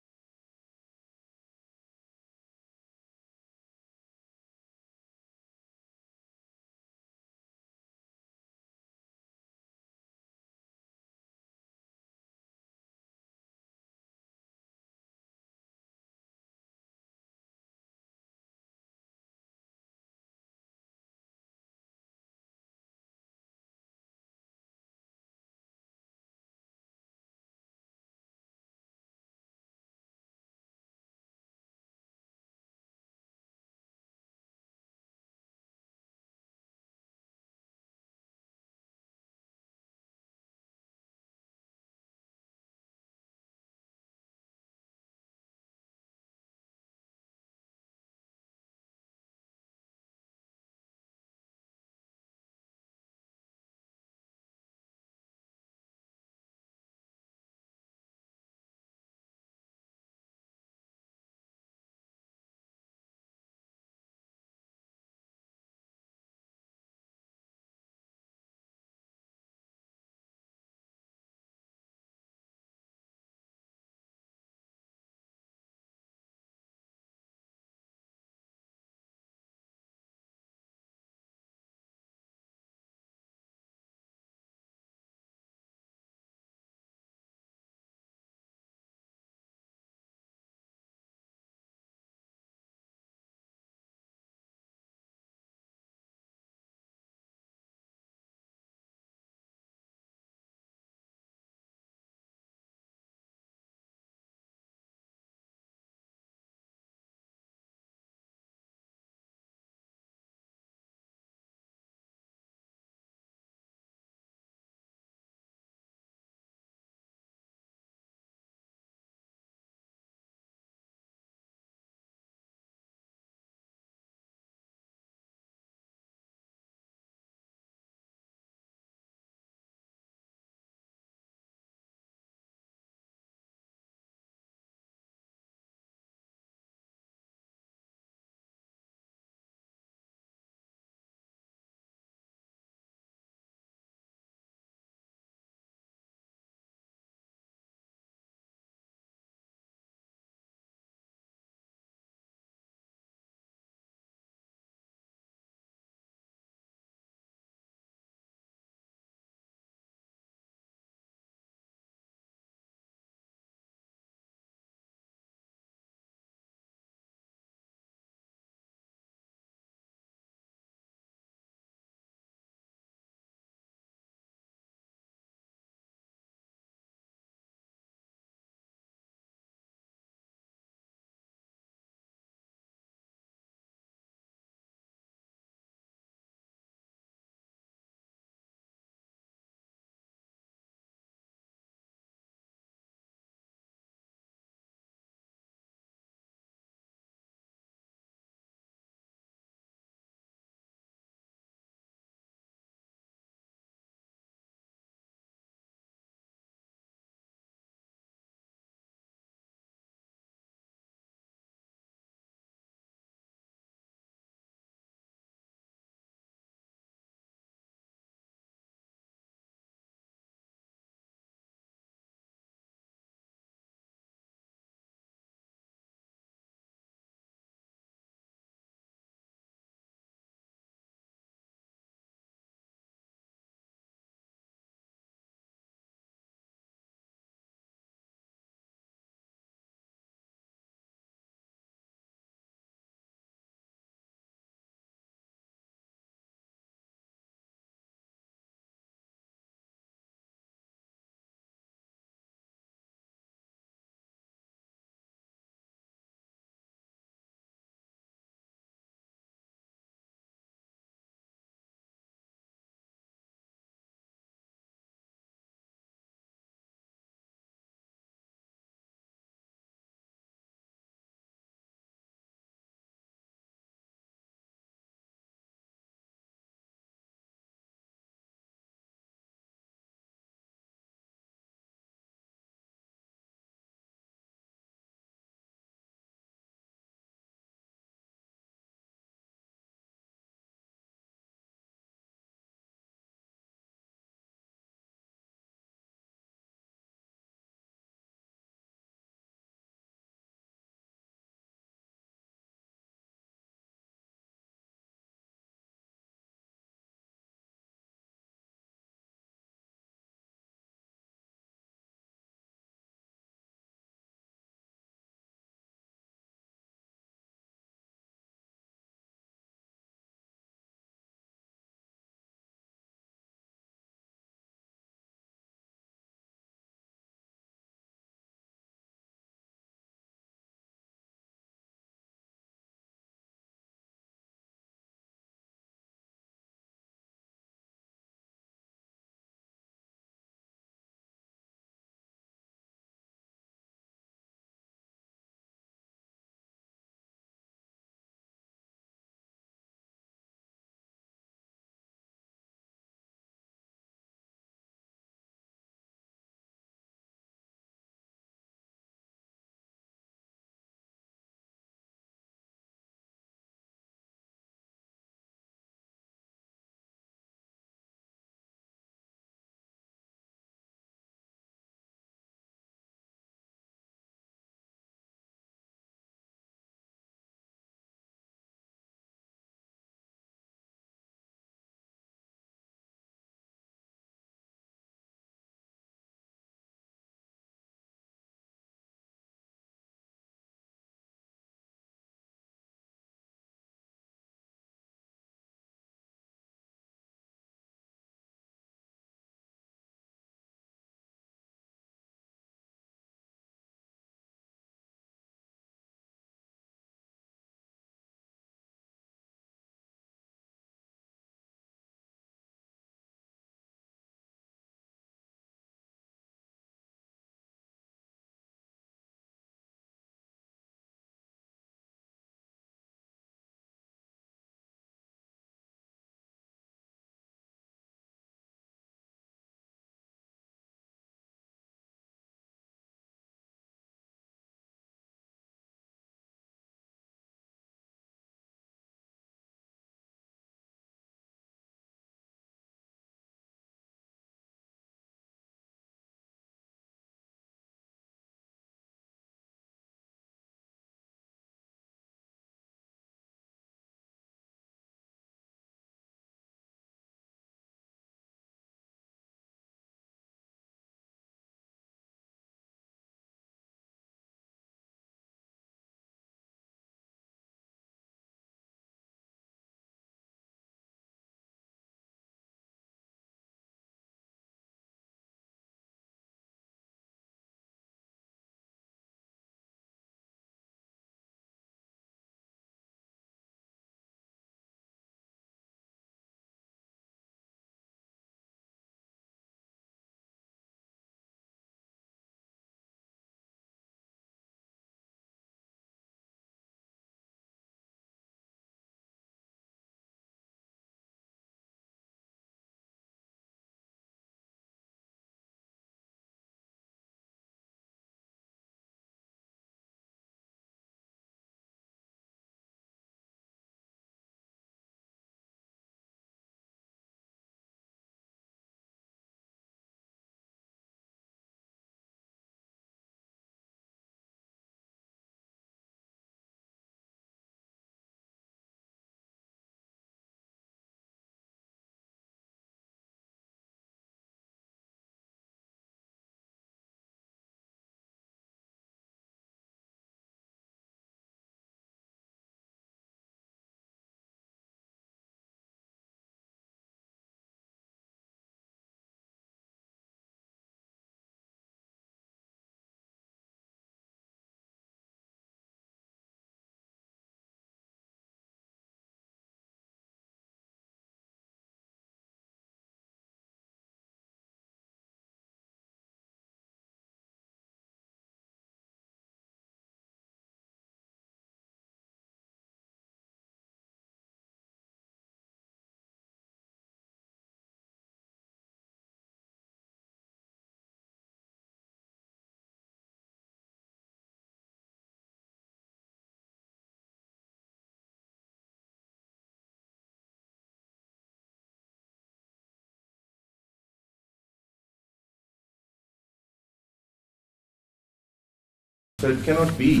So it cannot be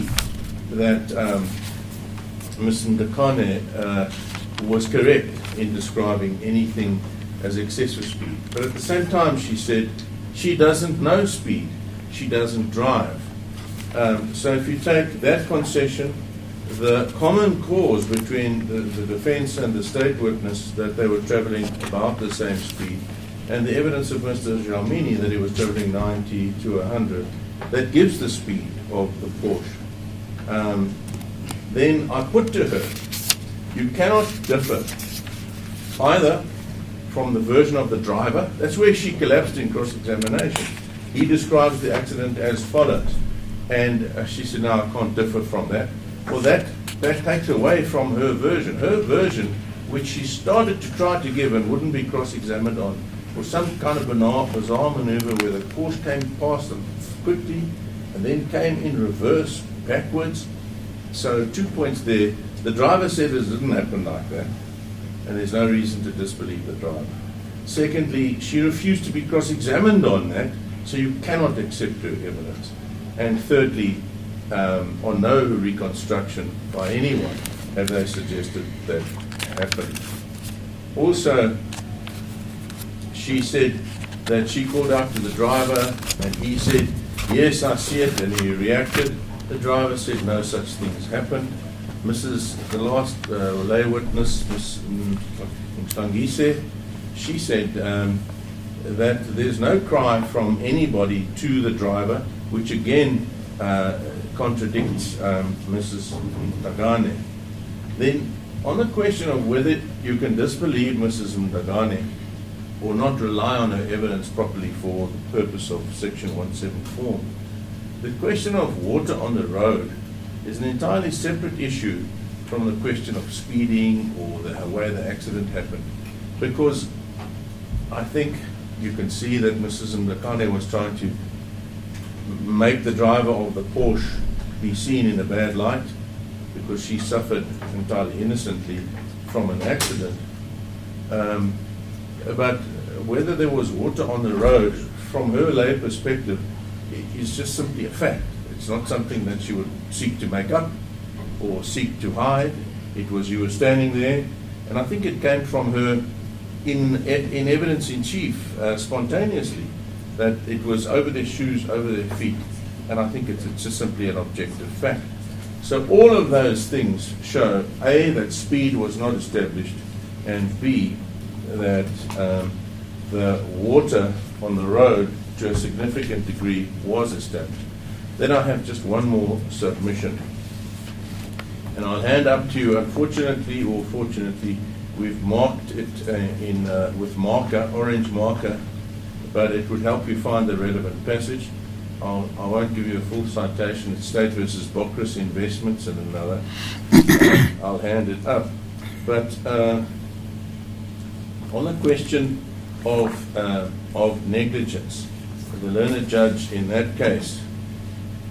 that Ms. Ndakane was correct in describing anything as excessive speed. But at the same time, she said she doesn't know speed. She doesn't drive. So if you take that concession, the common cause between the defense and the state witness that they were traveling about the same speed, and the evidence of Mr. Jalmini that he was traveling 90 to 100, that gives the speed of the Porsche. Then I put to her, you cannot differ either from the version of the driver. That's where she collapsed in cross-examination. He describes the accident as follows. And she said, no, I can't differ from that. Well, that takes away from her version. Her version, which she started to try to give and wouldn't be cross-examined on, was some kind of bizarre maneuver where the Porsche came past them quickly and then came in reverse, backwards. So 2 points there. The driver said it didn't happen like that, and there's no reason to disbelieve the driver. Secondly, she refused to be cross-examined on that, so you cannot accept her evidence. And thirdly, on no reconstruction by anyone have they suggested that happened. Also, she said that she called out to the driver and he said, yes, I see it, and he reacted. The driver said no such things happened. The last lay witness, Ms. Mstangise, she said that there's no cry from anybody to the driver, which again contradicts Mrs. Ndagane. Then, on the question of whether you can disbelieve Mrs. Ndagane or not rely on her evidence properly for the purpose of Section 174, the question of water on the road is an entirely separate issue from the question of speeding or the way the accident happened. Because I think you can see that Mrs. Ndakane was trying to make the driver of the Porsche be seen in a bad light because she suffered entirely innocently from an accident. But whether there was water on the road, from her lay perspective, is just simply a fact. It's not something that she would seek to make up or seek to hide. It was, you were standing there, and I think it came from her in evidence in chief, spontaneously, that it was over their shoes, over their feet, and I think it's just simply an objective fact. So all of those things show, A, that speed was not established, and B, that the water on the road to a significant degree was established. Then I have just one more submission, and I'll hand up to you. Unfortunately or fortunately, we've marked it with marker, orange marker, but it would help you find the relevant passage. I won't give you a full citation. It's State versus Bocris Investments and another. I'll hand it up. But on the question of negligence, the learned judge in that case,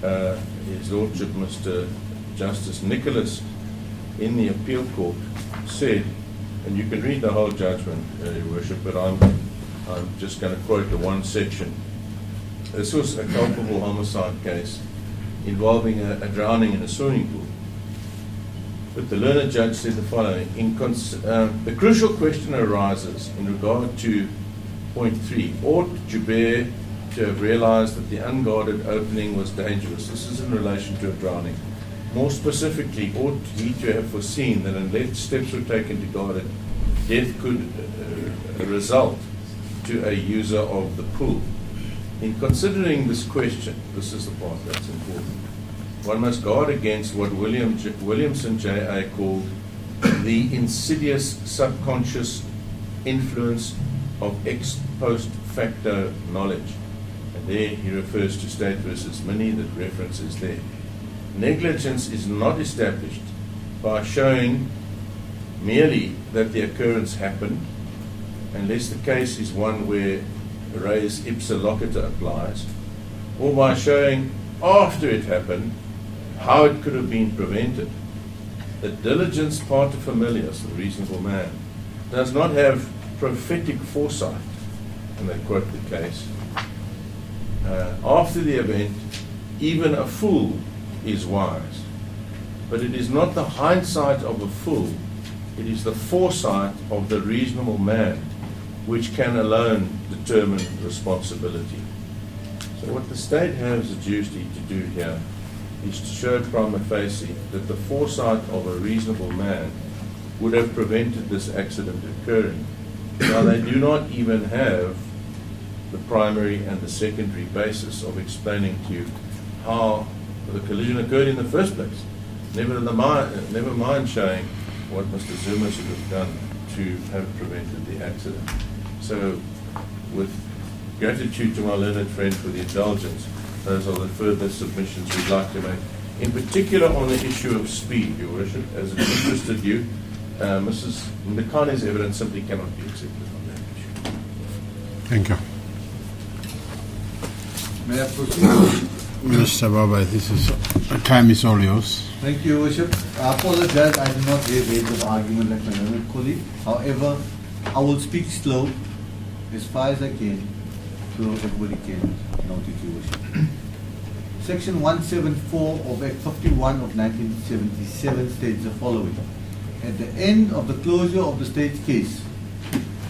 His Lordship Mr. Justice Nicholas, in the appeal court, said, and you can read the whole judgment, Your Worship, but I'm just going to quote the one section. This was a culpable homicide case involving a drowning in a swimming pool. But the learned judge said the following: the crucial question arises in regard to point 3. Ought Joubert to have realized that the unguarded opening was dangerous? This is in relation to a drowning. More specifically, ought he to have foreseen that unless steps were taken to guard it, death could result to a user of the pool? In considering this question, this is the part that's important, one must guard against what Williamson J.A. called the insidious subconscious influence of ex post facto knowledge. And there he refers to State versus Mini, that reference is there. Negligence is not established by showing merely that the occurrence happened, unless the case is one where res ipsa loquitur applies, or by showing after it happened how it could have been prevented. The diligence pater familias, the reasonable man, does not have prophetic foresight, and they quote the case. After the event, even a fool is wise. But it is not the hindsight of a fool, it is the foresight of the reasonable man which can alone determine responsibility. So what the state has a duty to do here is to show prima facie that the foresight of a reasonable man would have prevented this accident occurring. Now they do not even have the primary and the secondary basis of explaining to you how the collision occurred in the first place. Never mind showing what Mr. Zuma should have done to have prevented the accident. So, with gratitude to my learned friend for the indulgence, those are the further submissions we'd like to make. In particular on the issue of speed, Your Worship, as it interested you, Mrs. Ndakane's evidence simply cannot be accepted on that issue. Thank you. May I proceed? Mr. Baba, time is all yours. Thank you, Worship. I apologize, I do not have weight of argument like my learned colleague. However, I will speak slow as far as I can so everybody can note it, Your Worship. Section 174 of Act 51 of 1977 states the following. At the end of the closure of the state's case,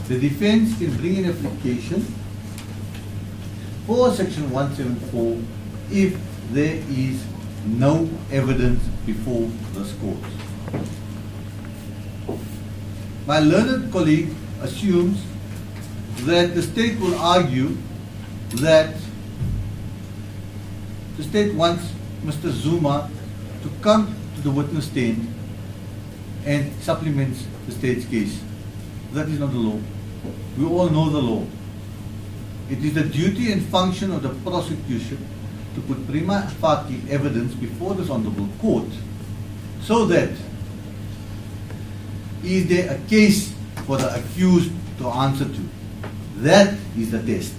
the defense can bring an application for Section 174 if there is no evidence before this court. My learned colleague assumes that the state will argue that the state wants Mr. Zuma to come to the witness stand and supplements the state's case. That is not the law. We all know the law. It is the duty and function of the prosecution to put prima facie evidence before this honorable court so that is there a case for the accused to answer to. That is the test.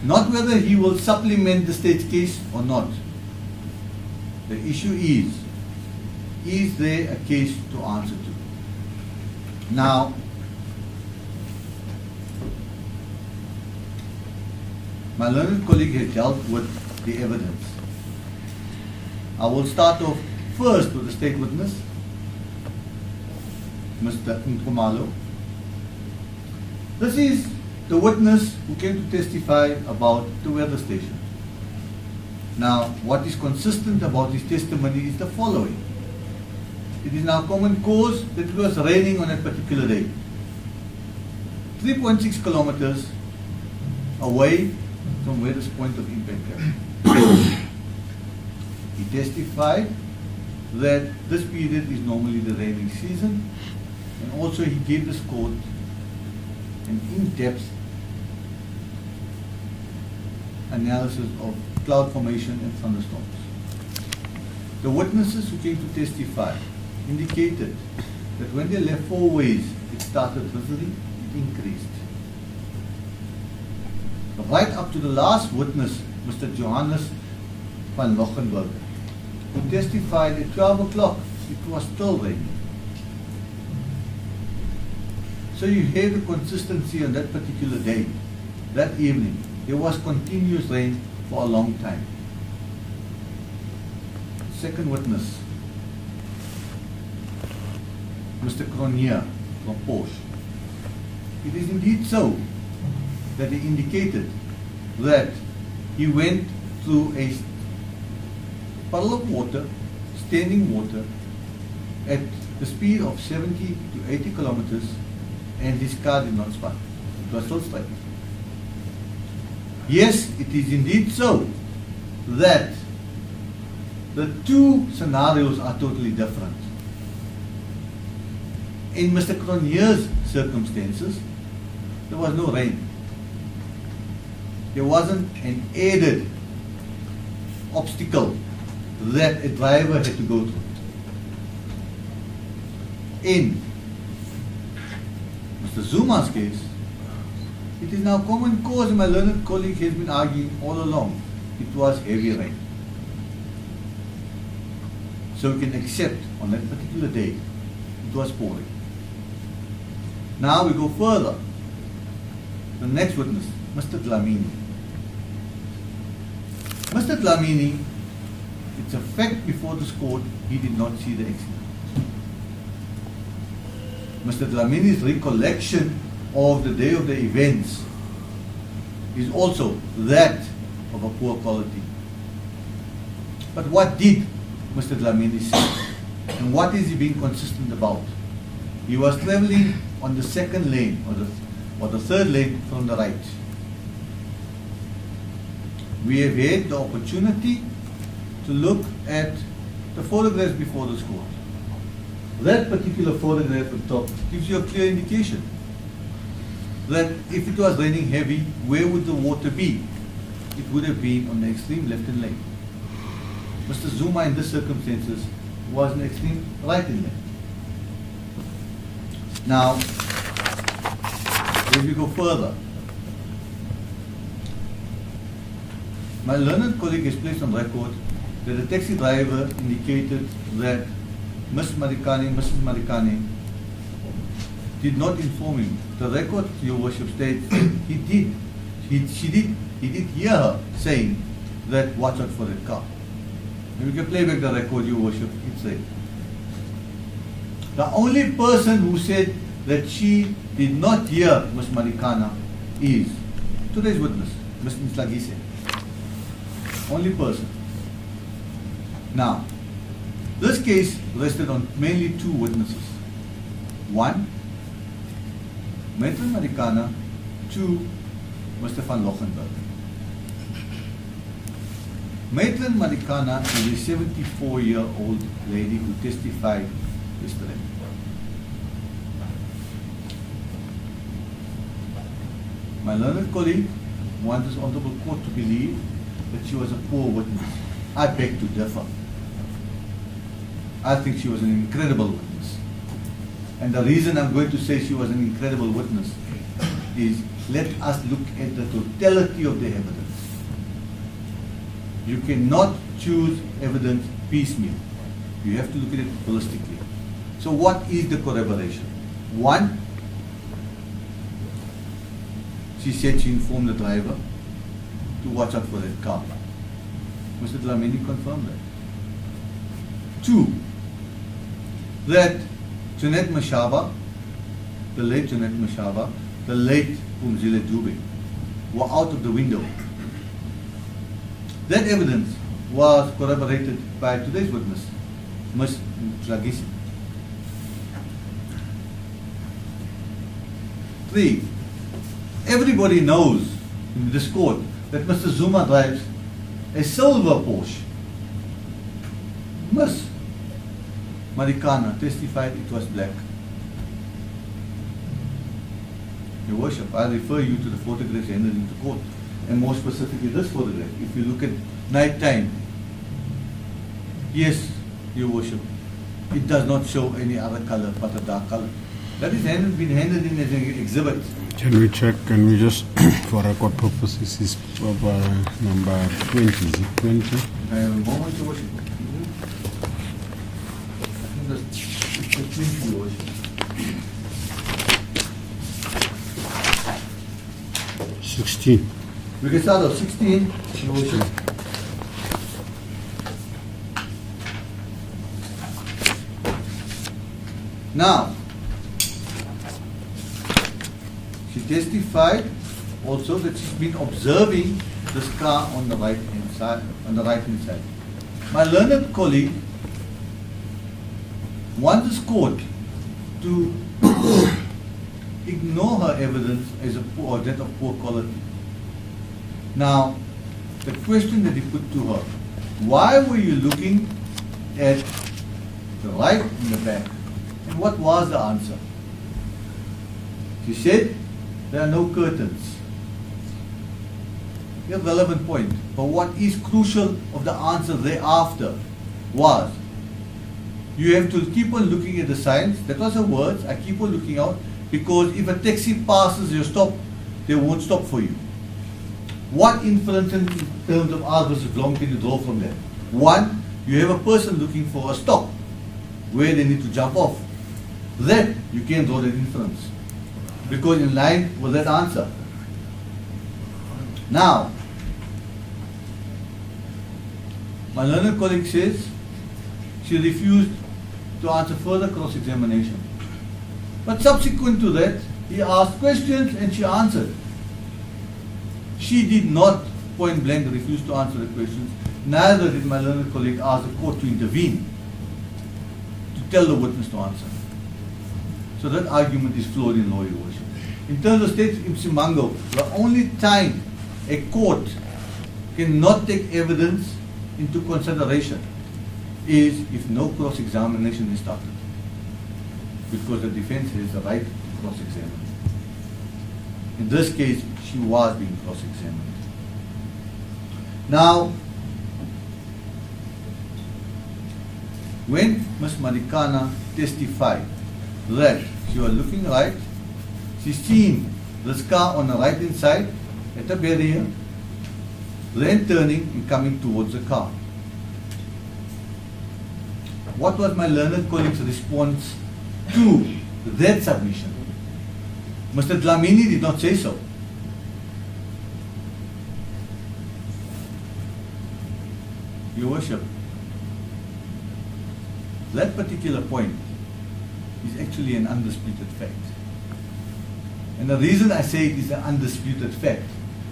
Not whether he will supplement the state's case or not. The issue is there a case to answer to? Now, my learned colleague has dealt with the evidence. I will start off first with the state witness, Mr. Nkumalo. This is the witness who came to testify about the weather station. Now, what is consistent about his testimony is the following. It is now common cause that it was raining on a particular day. 3.6 kilometers away from where this point of impact happened. He testified that this period is normally the raining season, and also he gave this court an in-depth analysis of cloud formation and thunderstorms. The witnesses who came to testify indicated that when they left four ways, it started drizzling, it increased. Right up to the last witness, Mr. Johannes van Lochenberg, who testified at 12 o'clock, it was still raining. So you hear the consistency on that particular day, that evening. There was continuous rain for a long time. Second witness, Mr. Cronier from Porsche. It is indeed so that he indicated that he went through a puddle of water, standing water, at the speed of 70 to 80 kilometers, and his car did not spun. It was still straight. Yes, it is indeed so that the two scenarios are totally different. In Mr. Cronier's circumstances, there was no rain. There wasn't an added obstacle that a driver had to go through. In Mr. Zuma's case, it is now common cause, and my learned colleague has been arguing all along, it was heavy rain. So we can accept on that particular day, it was pouring. Now we go further. The next witness, Mr. Dlamini. Mr. Dlamini it's a fact before this court, he did not see the accident. Mr. Dlamini's recollection of the day of the events is also that of a poor quality. But what did Mr. Dlamini say? And what is he being consistent about? He was traveling on the second lane or the third lane from the right. We have had the opportunity to look at the photographs before this court. That particular photograph at the top gives you a clear indication that if it was raining heavy, where would the water be? It would have been on the extreme left-hand lane. Mr. Zuma in this circumstances was in the extreme right-hand lane. Now, as we go further, my learned colleague has placed on record that the taxi driver indicated that Mrs. Marikane did not inform him. The record, Your Worship, states that he did hear her saying that watch out for that car. And we can play back the record, Your Worship, it said. The only person who said that she did not hear Ms. Marikana is today's witness, Ms. Nslagise. Only person. Now, this case rested on mainly two witnesses. One, Matron Marikana. Two, Mr. van Lochenberg. Matron Marikana is a 74-year-old lady who testified yesterday. My learned colleague wants this honorable court to believe that she was a poor witness. I beg to differ. I think she was an incredible witness. And the reason I'm going to say she was an incredible witness is let us look at the totality of the evidence. You cannot choose evidence piecemeal. You have to look at it holistically. So what is the corroboration? One, she said she informed the driver to watch out for that car. Mr. Dlamini confirmed that. Two, that Jeanette Mashaba, the late Jeanette Mashaba, the late Umzile Dube, were out of the window. That evidence was corroborated by today's witness, Ms. Nslagise. Three, everybody knows in this court that Mr. Zuma drives a silver Porsche. Ms. Marikana testified it was black. Your Worship, I refer you to the photographs handed into court, and more specifically this photograph. If you look at night time, yes, Your Worship, it does not show any other color but a dark color. That is been handed in as an exhibit. Can we check, can we just, for record purposes, is number 20, is it 20? I have a moment, Your Worship. I think that's 20, Your Worship. 16. We can start off 16, Your Worship. Now, she testified also that she's been observing this car on the right hand side. My learned colleague wants this court to ignore her evidence as a poor, that of poor quality. Now, the question that he put to her, why were you looking at the right in the back? And what was the answer? She said, there are no curtains. Irrelevant point. But what is crucial of the answer thereafter was, you have to keep on looking at the signs. That was her words. I keep on looking out, because if a taxi passes your stop, they won't stop for you. What inference in terms of R versus long can you draw from that? One, you have a person looking for a stop where they need to jump off. That you can draw that inference, because in line with that answer. Now, My learned colleague says she refused to answer further cross-examination. But subsequent to that, he asked questions and she answered. She did not point blank refuse to answer the questions. Neither did my learned colleague ask the court to intervene, to tell the witness to answer. So that argument is flawed in law, Your Worship. In terms of state imsimango, the only time a court cannot take evidence into consideration is if no cross-examination is started, because the defense has the right to cross-examine. In this case, she was being cross-examined. Now, when Ms. Marikana testified that she was looking right, she seen this car on the right hand side at the barrier, then turning and coming towards the car. What was my learned colleague's response to that submission? Mr. Dlamini did not say so. Your Worship, that particular point is actually an undisputed fact. And the reason I say it is an undisputed fact,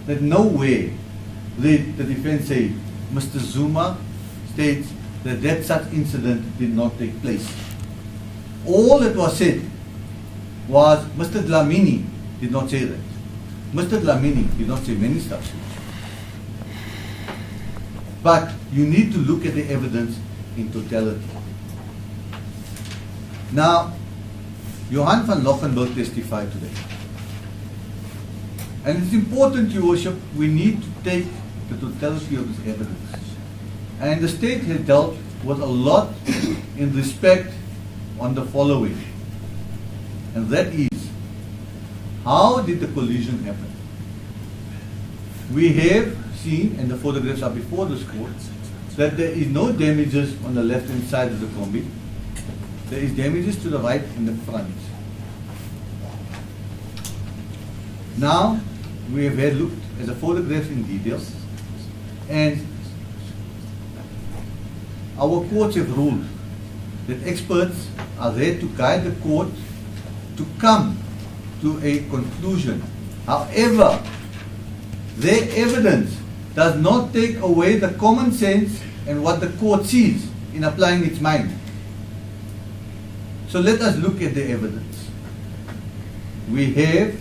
that nowhere did the defense say Mr. Zuma states that such incident did not take place. All that was said was Mr. Dlamini did not say that. Mr. Dlamini did not say many stuff. But you need to look at the evidence in totality. Now, Johan van Lochenburg testified today. And it's important, Your Worship, we need to take the totality of this evidence. And the state has dealt with a lot in respect on the following. And that is, how did the collision happen? We have seen, and the photographs are before this court, that there is no damages on the left-hand side of the combi. There is damages to the right and the front. Now, we have had looked at the photographs in detail, and our courts have ruled that experts are there to guide the court to come to a conclusion. However, their evidence does not take away the common sense and what the court sees in applying its mind. So let us look at the evidence. We have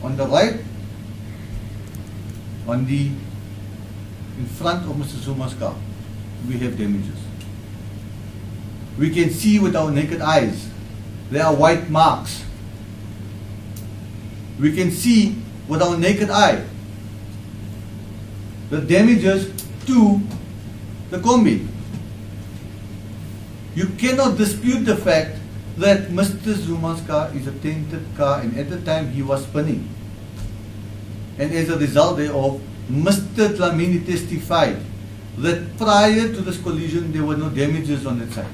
on the right, in front of Mr. Zuma's car, we have damages. We can see with our naked eyes, there are white marks. We can see with our naked eye the damages to the combi. You cannot dispute the fact that Mr. Zuma's car is a tainted car, and at the time he was spinning. And as a result thereof, Mr. Dlamini testified that prior to this collision there were no damages on that side.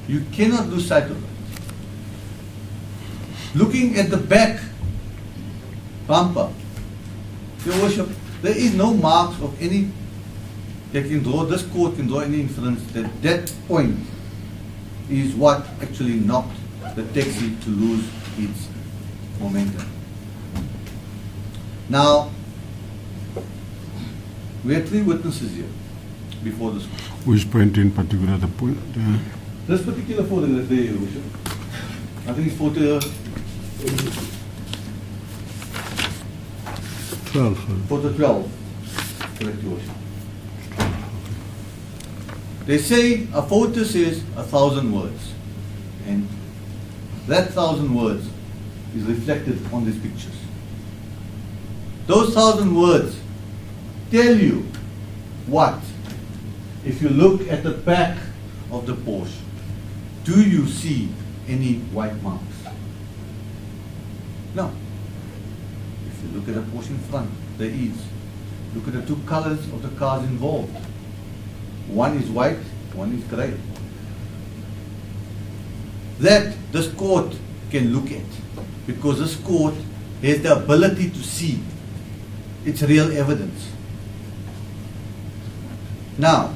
You cannot lose sight of that. Looking at the back bumper, Your Worship, there is no marks of any, this court can draw any inference that that point is what actually knocked the taxi to lose its momentum. Now, we have three witnesses here before this court. Which point in particular? The point? This particular photograph there, Your Worship, I think it's photo 12. Photo 12. Correct, Your Worship. They say a photo says 1,000 words, and that 1,000 words is reflected on these pictures. Those 1,000 words tell you what? If you look at the back of the Porsche, do you see any white marks? No. If you look at the Porsche in front, there is. Look at the two colors of the cars involved. One is white, one is grey. That this court can look at, because this court has the ability to see its real evidence. Now,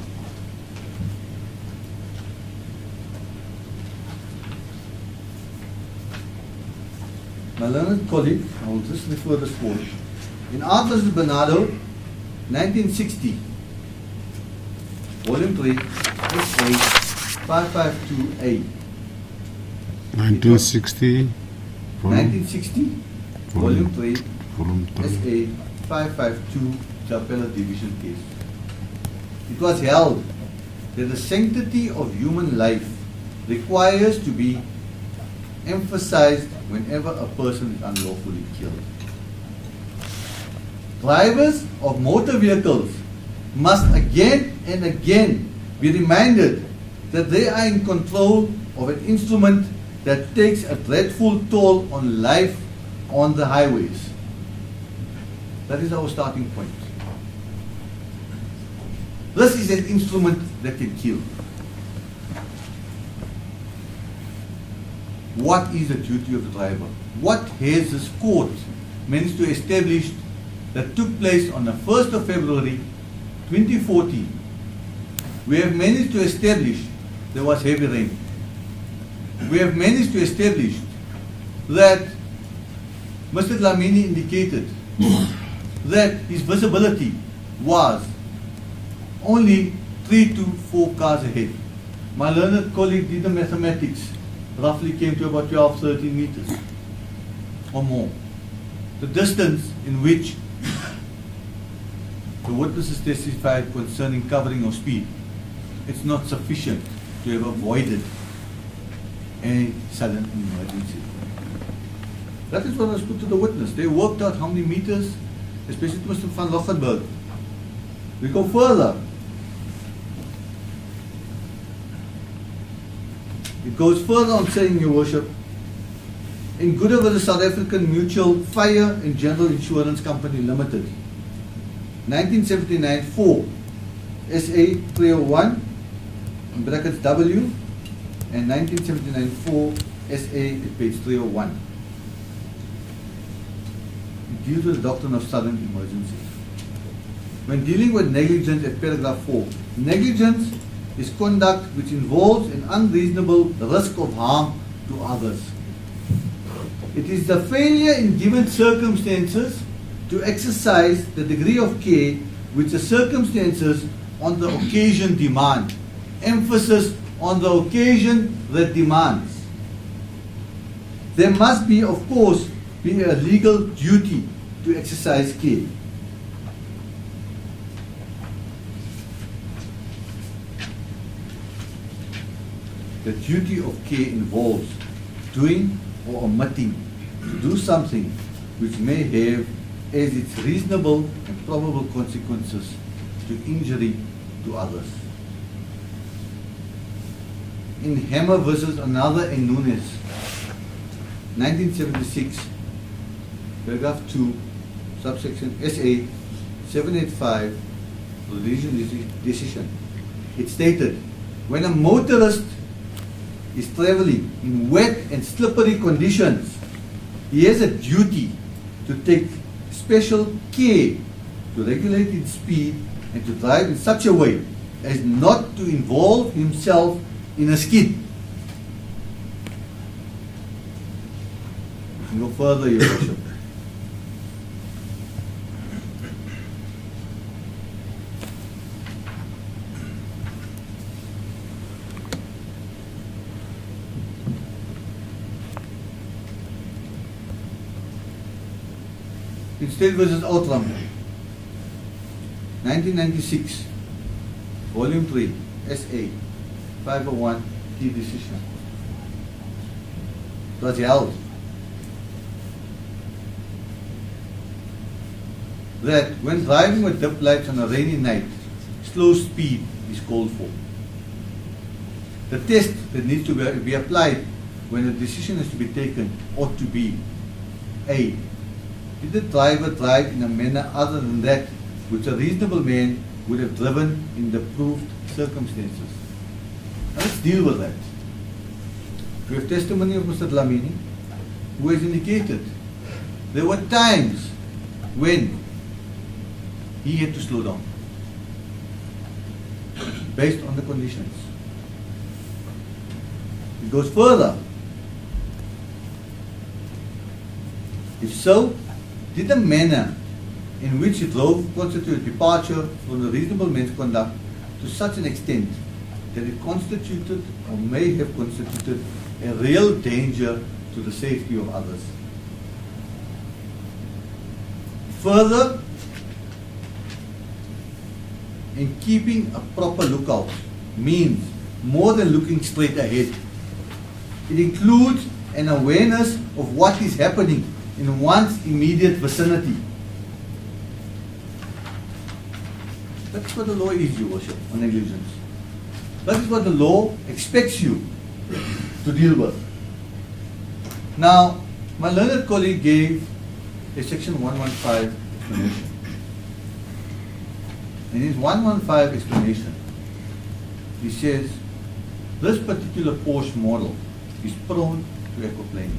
my learned colleague, I will just refer this quote. In Arthur Bernardo, 1960, Volume 3, SA 552A. 1960, volume 1960, Volume Volume 3, volume 3. SA 552, the appellate division case. It was held that the sanctity of human life requires to be emphasized whenever a person is unlawfully killed. Drivers of motor vehicles must again and again be reminded that they are in control of an instrument that takes a dreadful toll on life on the highways. That is our starting point. This is an instrument that can kill. What is the duty of the driver? What has this court managed to establish that took place on the 1st of February 2014? We have managed to establish there was heavy rain. We have managed to establish that Mr. Dlamini indicated that his visibility was only 3 to 4 cars ahead. My learned colleague did the mathematics, roughly came to about 12, 13 meters or more. The distance in which the witnesses testified concerning covering of speed, it's not sufficient to have avoided any sudden emergency. That is what was put to the witness. They worked out how many meters, especially to Mr. van Lochenberg. We go further. It goes further on saying, Your Worship, in Goodwood versus South African Mutual Fire and General Insurance Company Limited, 1979 4, SA 301, in brackets W, and 1979 4, SA at page 301. It deals with the doctrine of sudden emergency. When dealing with negligence at paragraph 4, negligence is conduct which involves an unreasonable risk of harm to others. It is the failure in given circumstances to exercise the degree of care which the circumstances on the occasion demand. Emphasis on the occasion that demands. There must be, of course, be a legal duty to exercise care. The duty of care involves doing or omitting to do something which may have as its reasonable and probable consequences to injury to others. In Hammer versus another in Nunes, 1976, paragraph 2, subsection SA 785, revision decision. It stated, when a motorist is traveling in wet and slippery conditions, he has a duty to take special care to regulate his speed and to drive in such a way as not to involve himself in a skid. You can go further, Your Worship. In State versus Outram, 1996, Volume 3, SA 501, key decision. It was held that when driving with dip lights on a rainy night, slow speed is called for. The test that needs to be applied when a decision is to be taken ought to be A. Did the driver drive in a manner other than that which a reasonable man would have driven in the proved circumstances? Now let's deal with that. We have testimony of Mr. Dlamini, who has indicated there were times when he had to slow down. based on the conditions. It goes further. If so, did the manner in which it drove constitute a departure from the reasonable men's conduct to such an extent that it constituted or may have constituted a real danger to the safety of others. Further, in keeping a proper lookout means more than looking straight ahead. It includes an awareness of what is happening in one's immediate vicinity. That's what the law is, Your Worship, on negligence. That is what the law expects you to deal with. Now, my learned colleague gave a section 115 explanation. In his 115 explanation, he says, this particular Porsche model is prone to aquaplaning.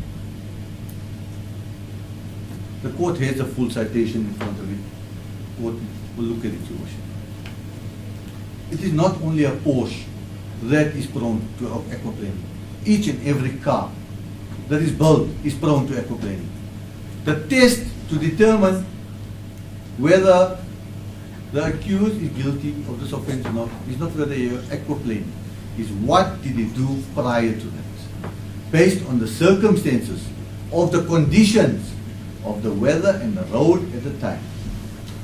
The court has a full citation in front of it. The court will look at it, Your Worship. It is not only a Porsche that is prone to aquaplaning. Each and every car that is built is prone to aquaplaning. The test to determine whether the accused is guilty of this offense or not is not whether he aquaplaned, is what did he do prior to that, based on the circumstances of the conditions of the weather and the road at the time.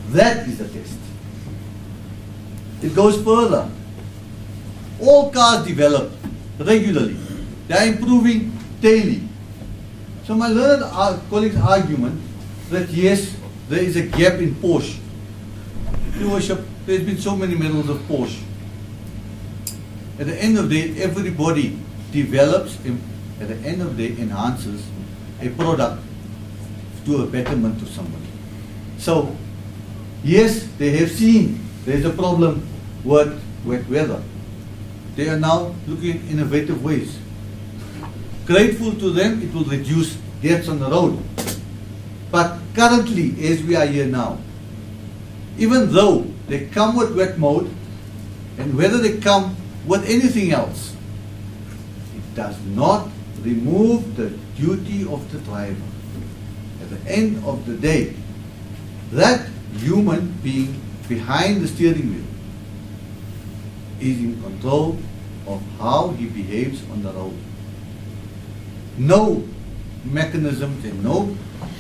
That is the test. It goes further. All cars develop regularly. They are improving daily. So my learned colleague's argument that yes, there is a gap in Porsche. Your Worship, there's been so many models of Porsche. At the end of the day, everybody develops, at the end of the day, enhances a product to a betterment of somebody. So, yes, they have seen there's a problem with wet weather. They are now looking at innovative ways. Grateful to them, it will reduce deaths on the road. But currently, as we are here now, even though they come with wet mode, and whether they come with anything else, it does not remove the duty of the driver. At the end of the day, that human being behind the steering wheel is in control of how he behaves on the road. No mechanisms and no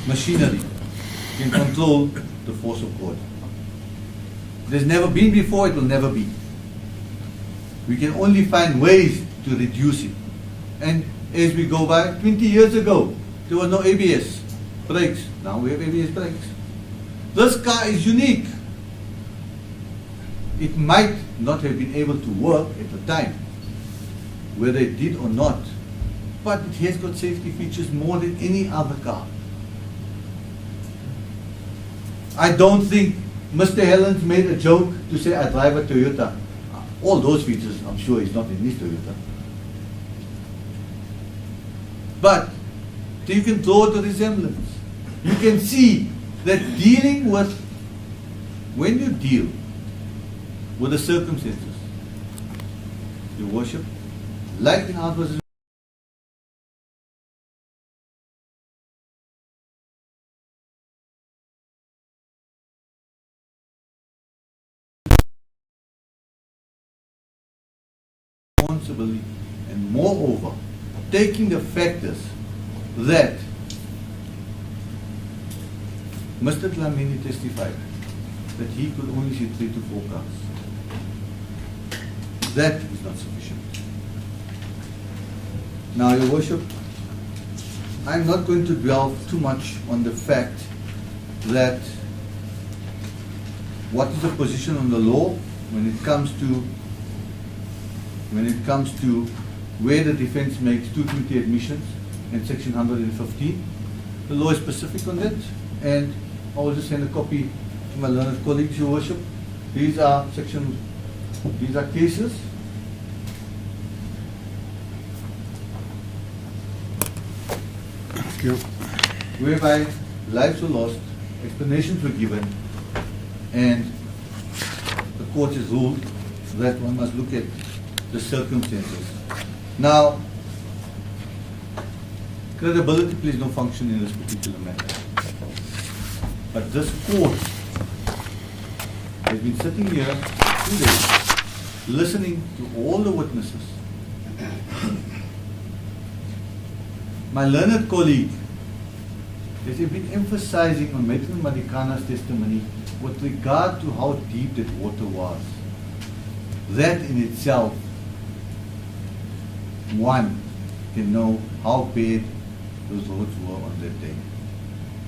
machinery can control the force of God. There's never been before, it will never be. We can only find ways to reduce it. And as we go by, 20 years ago, there was no ABS brakes. Now we have ABS brakes. This car is unique. It might not have been able to work at the time, whether it did or not, but it has got safety features more than any other car. I don't think Mr. Helens made a joke to say, I drive a Toyota. All those features, I'm sure, is not in this Toyota. But you can draw the resemblance. You can see that dealing with, when you deal with the circumstances, Your Worship, like in our versus responsibly, and moreover, taking the factors that Mr. Dlamini testified that he could only see 3 to 4 cars. That is not sufficient. Now, Your Worship, I'm not going to dwell too much on the fact that what is the position on the law when it comes to where the defense makes 220 admissions in section 115. The law is specific on that, and I will just send a copy to my learned colleagues, Your Worship. These are cases. Thank you. Whereby lives were lost, explanations were given, and the court has ruled that one must look at the circumstances. Now, credibility plays no function in this particular matter. But this court has been sitting here 2 days, listening to all the witnesses. My learned colleague has been emphasizing on Matron Madikana's testimony with regard to how deep that water was. That in itself, one can know how bad those roads were on that day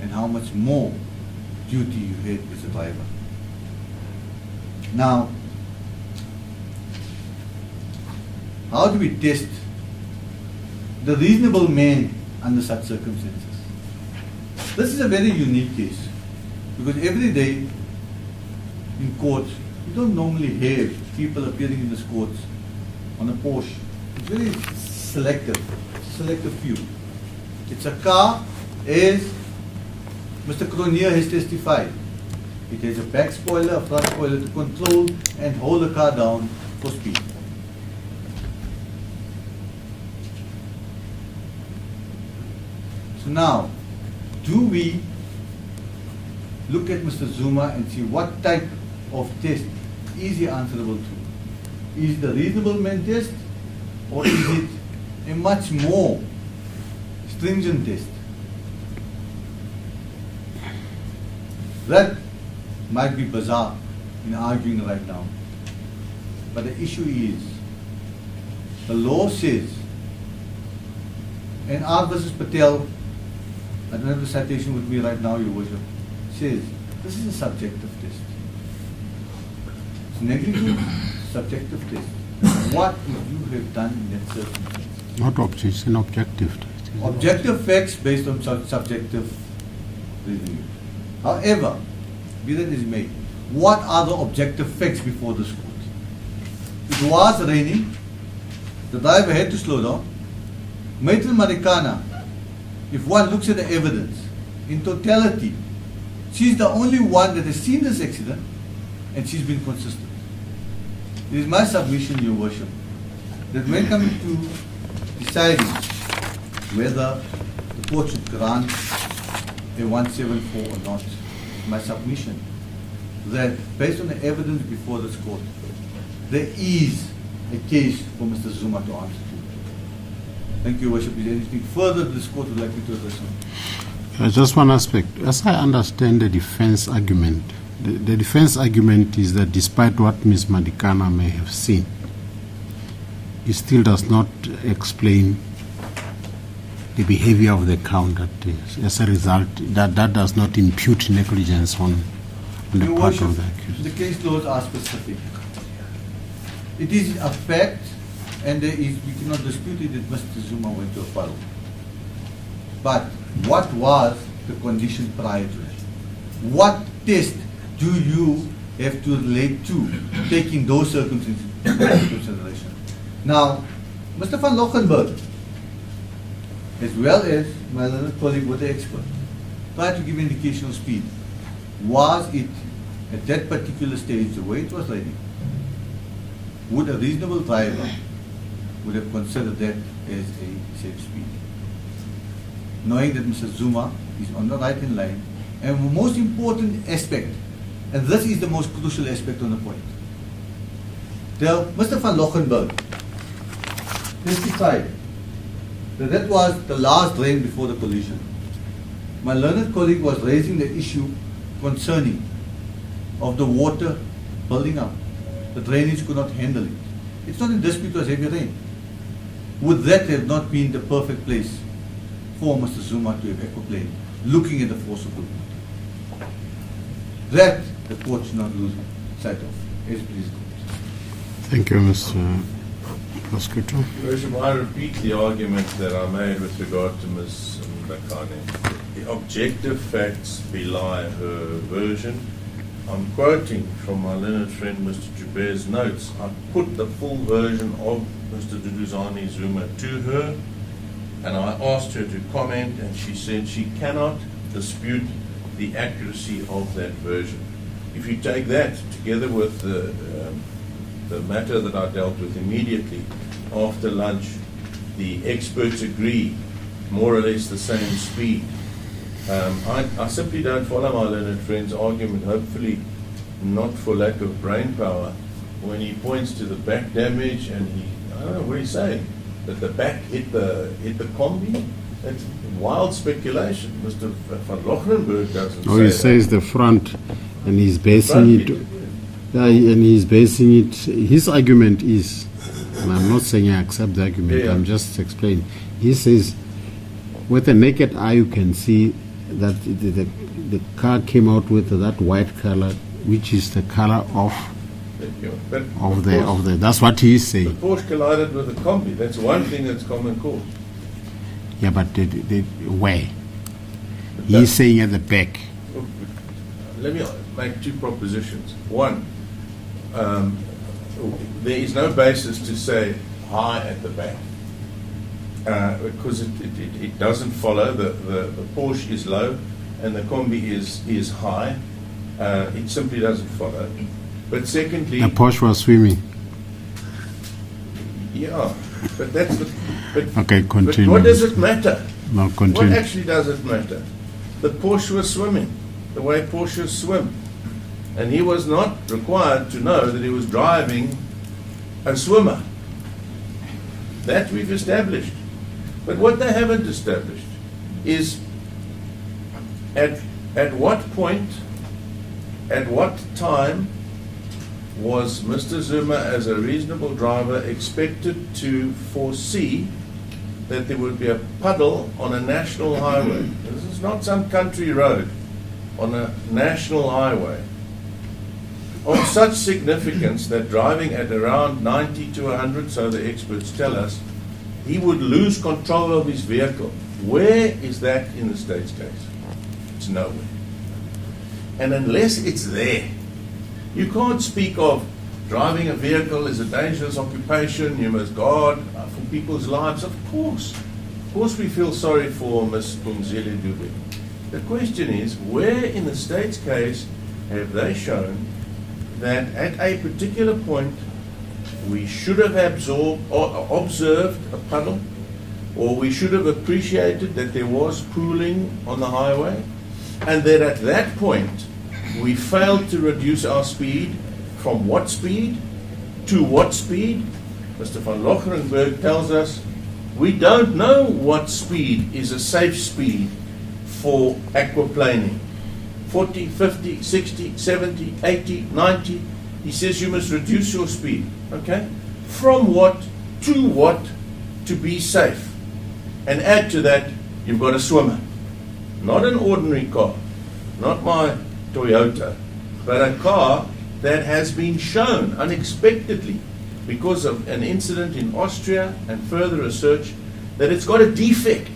and how much more duty you had as a driver. Now, how do we test the reasonable man under such circumstances? This is a very unique case because every day in court, you don't normally have people appearing in this court on a Porsche. It's very selective few. It's a car, as Mr. Cronier has testified. It has a back spoiler, a front spoiler to control and hold the car down for speed. So now, do we look at Mr. Zuma and see what type of test is he answerable to? Is it a reasonable man test or is it a much more stringent test? That might be bizarre in arguing right now. But the issue is, the law says, and R versus Patel, I don't have the citation with me right now, Your Worship, says this is a subjective test. It's negligent, subjective test. What if you have done in that circumstance? Not objective, an objective test. Objective facts based on subjective review. However, be that as may, what are the objective facts before this court? It was raining, the driver had to slow down. Matron Marikana, if one looks at the evidence, in totality, she's the only one that has seen this accident and she's been consistent. It is my submission, Your Worship, that when coming to deciding whether the court should grant a 174 or not, my submission that based on the evidence before this court, there is a case for Mr. Zuma to answer to. Thank you, Your Worship. Is there anything further this court would like me to address on? Just one aspect. As I understand the defense argument, the defense argument is that despite what Ms. Madikana may have seen, it still does not explain the behavior of the count. As a result, that does not impute negligence on the Your part Worship, of the accused. the case laws are specific. It is a fact, and there is, we cannot dispute it, that Mr. Zuma went to a puddle. But what was the condition prior to that? What test do you have to relate to, taking those circumstances into consideration? Now, Mr. van Lochenberg, as well as my learned colleague with the expert, tried to give indication of speed. Was it at that particular stage, the way it was raining, would a reasonable driver would have considered that as a safe speed? Knowing that Mr. Zuma is on the right-hand line, and the most important aspect, and this is the most crucial aspect on the point, Mr. van Lochenberg testified that that was the last drain before the collision. My learned colleague was raising the issue concerning of the water building up. The drainage could not handle it. It's not in dispute, it was heavy rain. Would that have not been the perfect place for Mr. Zuma to have aquaplaned, looking at the force of the water? That the court should not lose sight of. Yes, please. Thank you, Mr. Prosecutor. Your Worship, I repeat the argument that I made with regard to Ms. Mbakane. The objective facts belie her version. I'm quoting from my learned friend Mr. Joubert's notes. I put the full version of Mr. Duduzane Zuma to her, and I asked her to comment, and she said she cannot dispute the accuracy of that version. If you take that together with the the matter that I dealt with immediately after lunch, the experts agree more or less the same speed. I simply don't follow my learned friend's argument, hopefully not for lack of brain power, when he points to the back damage and I don't know what he's saying, that the back hit the combi. That's wild speculation. Mr. van Randburg doesn't say he that. says the front, and he's basing Front it. hit. Yeah, and he's basing it. His argument is, and I'm not saying I accept the argument. Yeah. I'm just explaining. He says, with the naked eye, you can see that the car came out with that white color, which is the color of But of course, the. That's what he is the saying. Porsche collided with a combi. That's one thing that's common cause. Yeah, but the where? He's saying at the back. Let me make two propositions. One, there is no basis to say high at the back because it doesn't follow. The Porsche is low and the combi is high. It simply doesn't follow. But secondly, The Porsche was swimming. yeah, but that's the. But, Okay, continue. But what does it matter? No, What continue. actually does it matter? The Porsche was swimming, the way Porsches swim. And he was not required to know that he was driving a swimmer. That we've established. But what they haven't established is at what point, at what time was Mr. Zuma, as a reasonable driver, expected to foresee that there would be a puddle on a national highway? This is not some country road, on a national highway of such significance that driving at around 90 to 100, so the experts tell us, he would lose control of his vehicle. Where is that in the state's case? It's nowhere. And unless it's there, you can't speak of driving a vehicle is a dangerous occupation, you must guard for people's lives. Of course we feel sorry for Ms. Pumzile Dube. The question is, where in the state's case have they shown that at a particular point we should have observed a puddle, or we should have appreciated that there was pooling on the highway, and that at that point we failed to reduce our speed from what speed to what speed? Mr. van Randburg tells us we don't know what speed is a safe speed for aquaplaning. 40, 50, 60, 70, 80, 90. He says you must reduce your speed. Okay? From what to be safe. And add to that, you've got a swimmer. Not an ordinary car. Not my Toyota. But a car that has been shown unexpectedly because of an incident in Austria and further research that it's got a defect.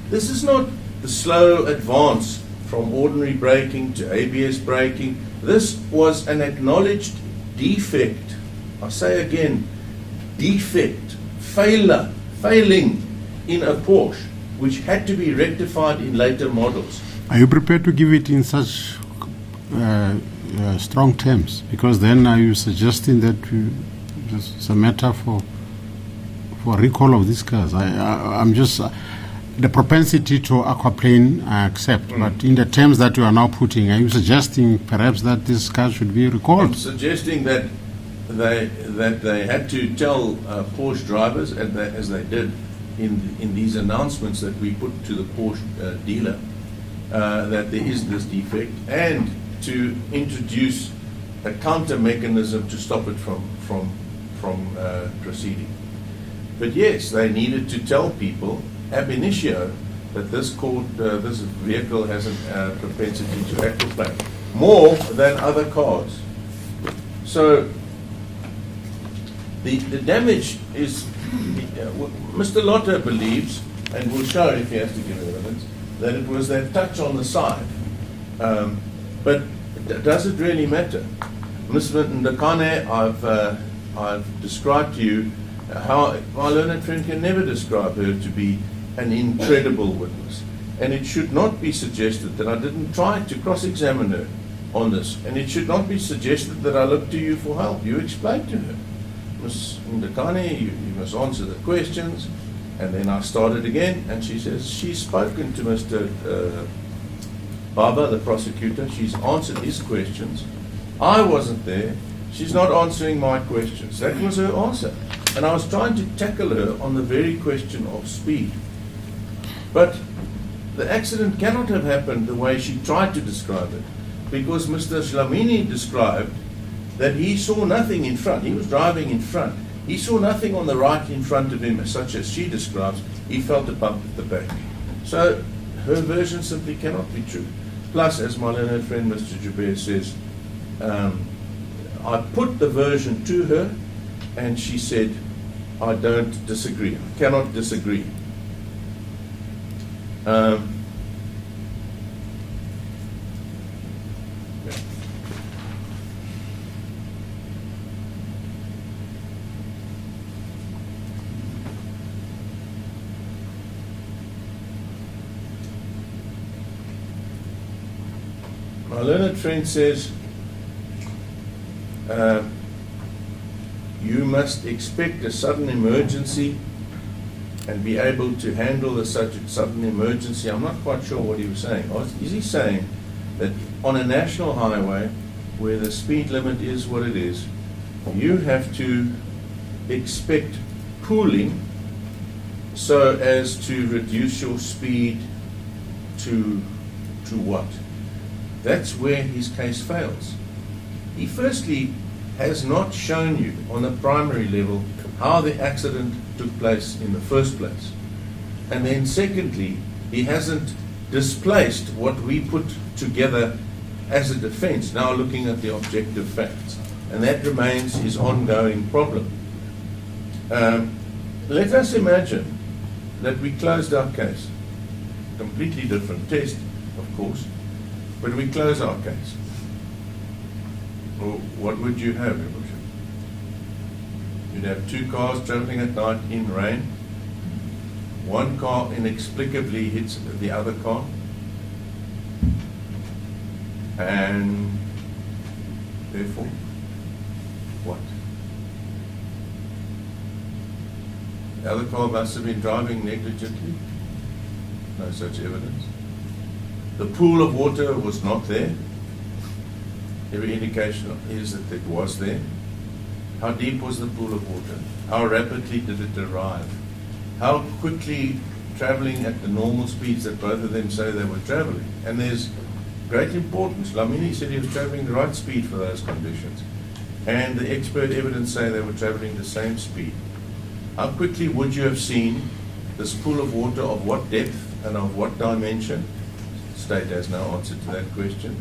This is not the slow advance from ordinary braking to ABS braking. This was an acknowledged defect. I say again, defect, failing in a Porsche, which had to be rectified in later models. Are you prepared to give it in such strong terms? Because then are you suggesting that it's a matter for recall of these cars? I'm just the propensity to aquaplane I accept, but in the terms that you are now putting, are you suggesting perhaps that this car should be I'm recalled? suggesting that they had to tell Porsche drivers, as they did in these announcements that we put to the Porsche dealer, that there is this defect, and to introduce a counter mechanism to stop it from proceeding. But yes, they needed to tell people ab initio that this vehicle has a propensity to aquaplane more than other cars. So the damage is, Mr. Lotter believes, and will show if he has to give evidence, that it was that touch on the side. But does it really matter? Ms. Ndakane, I've described to you how my learned friend can never describe her to be an incredible witness. And it should not be suggested that I didn't try to cross-examine her on this. And it should not be suggested that I look to you for help. You explain to her, Ms. Ndakane, you must answer the questions. And then I started again, and she says she's spoken to Mr. Baba, the prosecutor. She's answered his questions. I wasn't there. She's not answering my questions. That was her answer. And I was trying to tackle her on the very question of speed. But the accident cannot have happened the way she tried to describe it, because Mr. Shlamini described that he saw nothing in front. He was driving in front. He saw nothing on the right in front of him, such as she describes. He felt a bump at the back. So her version simply cannot be true. Plus, as my learned friend Mr. Joubert says, I put the version to her, and she said, I don't disagree. I cannot disagree. My learned friend says, you must expect a sudden emergency and be able to handle the sudden emergency. I'm not quite sure what he was saying. Is he saying that on a national highway where the speed limit is what it is, you have to expect pooling so as to reduce your speed to what? That's where his case fails. He firstly has not shown you on a primary level how the accident took place in the first place. And then secondly, he hasn't displaced what we put together as a defense, now looking at the objective facts. And that remains his ongoing problem. Let us imagine that we closed our case. Completely different test, of course, but we close our case. Well, what would you have, Your Worship? You'd have two cars traveling at night in rain. One car inexplicably hits the other car. And therefore, what? The other car must have been driving negligently. No such evidence. The pool of water was not there. Every indication is that it was there. How deep was the pool of water? How rapidly did it arrive? How quickly, traveling at the normal speeds that both of them say they were traveling? And there's great importance. Lamini said he was traveling the right speed for those conditions. And the expert evidence say they were traveling the same speed. How quickly would you have seen this pool of water, of what depth and of what dimension? The state has no answer to that question.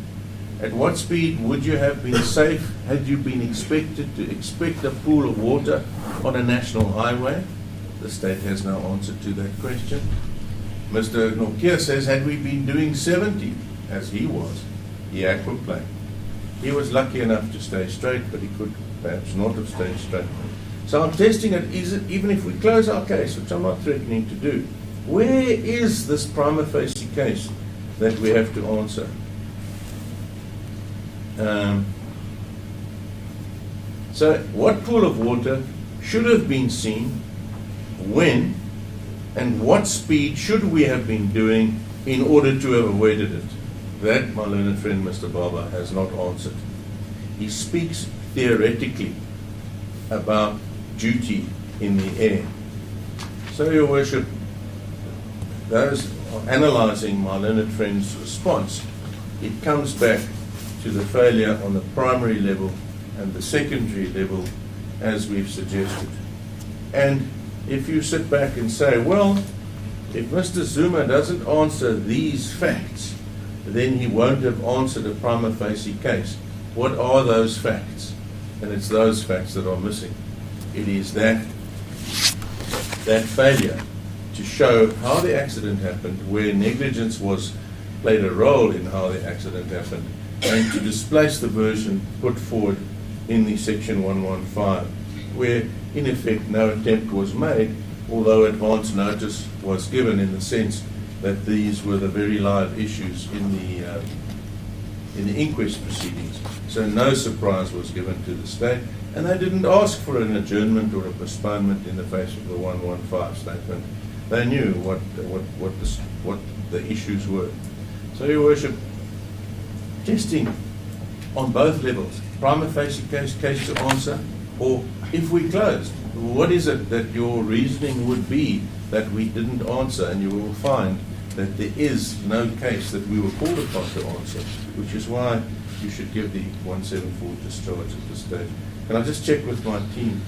At what speed would you have been safe had you been expected to expect a pool of water on a national highway? The state has no answer to that question. Mr. Nokia says, had we been doing 70, as he was, he aquaplaned. He was lucky enough to stay straight, but he could perhaps not have stayed straight. So I'm testing it, even if we close our case, which I'm not threatening to do, where is this prima facie case that we have to answer? So what pool of water should have been seen, when, and what speed should we have been doing in order to have avoided it? That, my learned friend Mr. Baba has not answered. He speaks theoretically about duty in the air. So, Your Worship, those analysing my learned friend's response, it comes back to the failure on the primary level and the secondary level, as we've suggested. And if you sit back and say, well, if Mr. Zuma doesn't answer these facts, then he won't have answered a prima facie case. What are those facts? And it's those facts that are missing. It is that failure to show how the accident happened, where negligence played a role in how the accident happened, and to displace the version put forward in the section 115, where in effect no attempt was made, although advance notice was given, in the sense that these were the very live issues in in the inquest proceedings. So no surprise was given to the state, and they didn't ask for an adjournment or a postponement in the face of the 115 statement. They knew what the issues were. So, Your Worship, testing on both levels, prima facie case to answer, or if we closed, what is it that your reasoning would be that we didn't answer? And you will find that there is no case that we were called upon to answer, which is why you should give the 174 discharge at this stage. Can I just check with my team?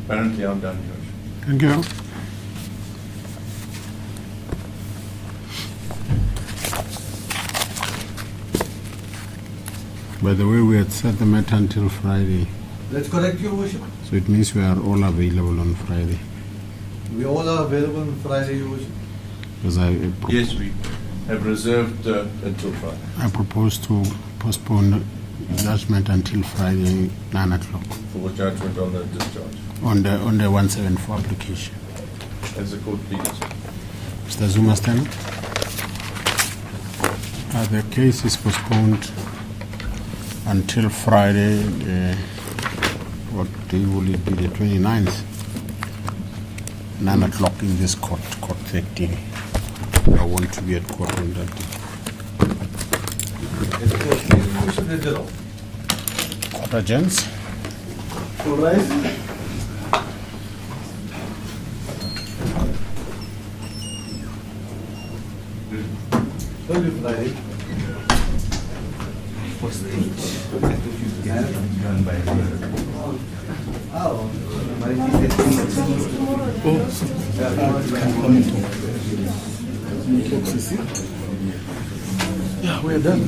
Apparently I'm done, Your Worship. Thank you. By the way, we had set the matter until Friday, That's correct, Your Worship. so it means we are all available on Friday. We all are available on Friday, Your Worship. Because Yes, we have reserved until Friday. I propose to postpone the judgment until Friday, 9 o'clock, For judgment on the discharge, on the 174 application. as the court pleases. Mr. Zuma, stand. The case is postponed until Friday, what day will it be, the 29th? 9 o'clock in this court 13. I want to be at court on that day. It's court please, Your Worship. Let it off. Court adjourns. All rise. Early Friday. What's the date? Done by Yeah, we're done.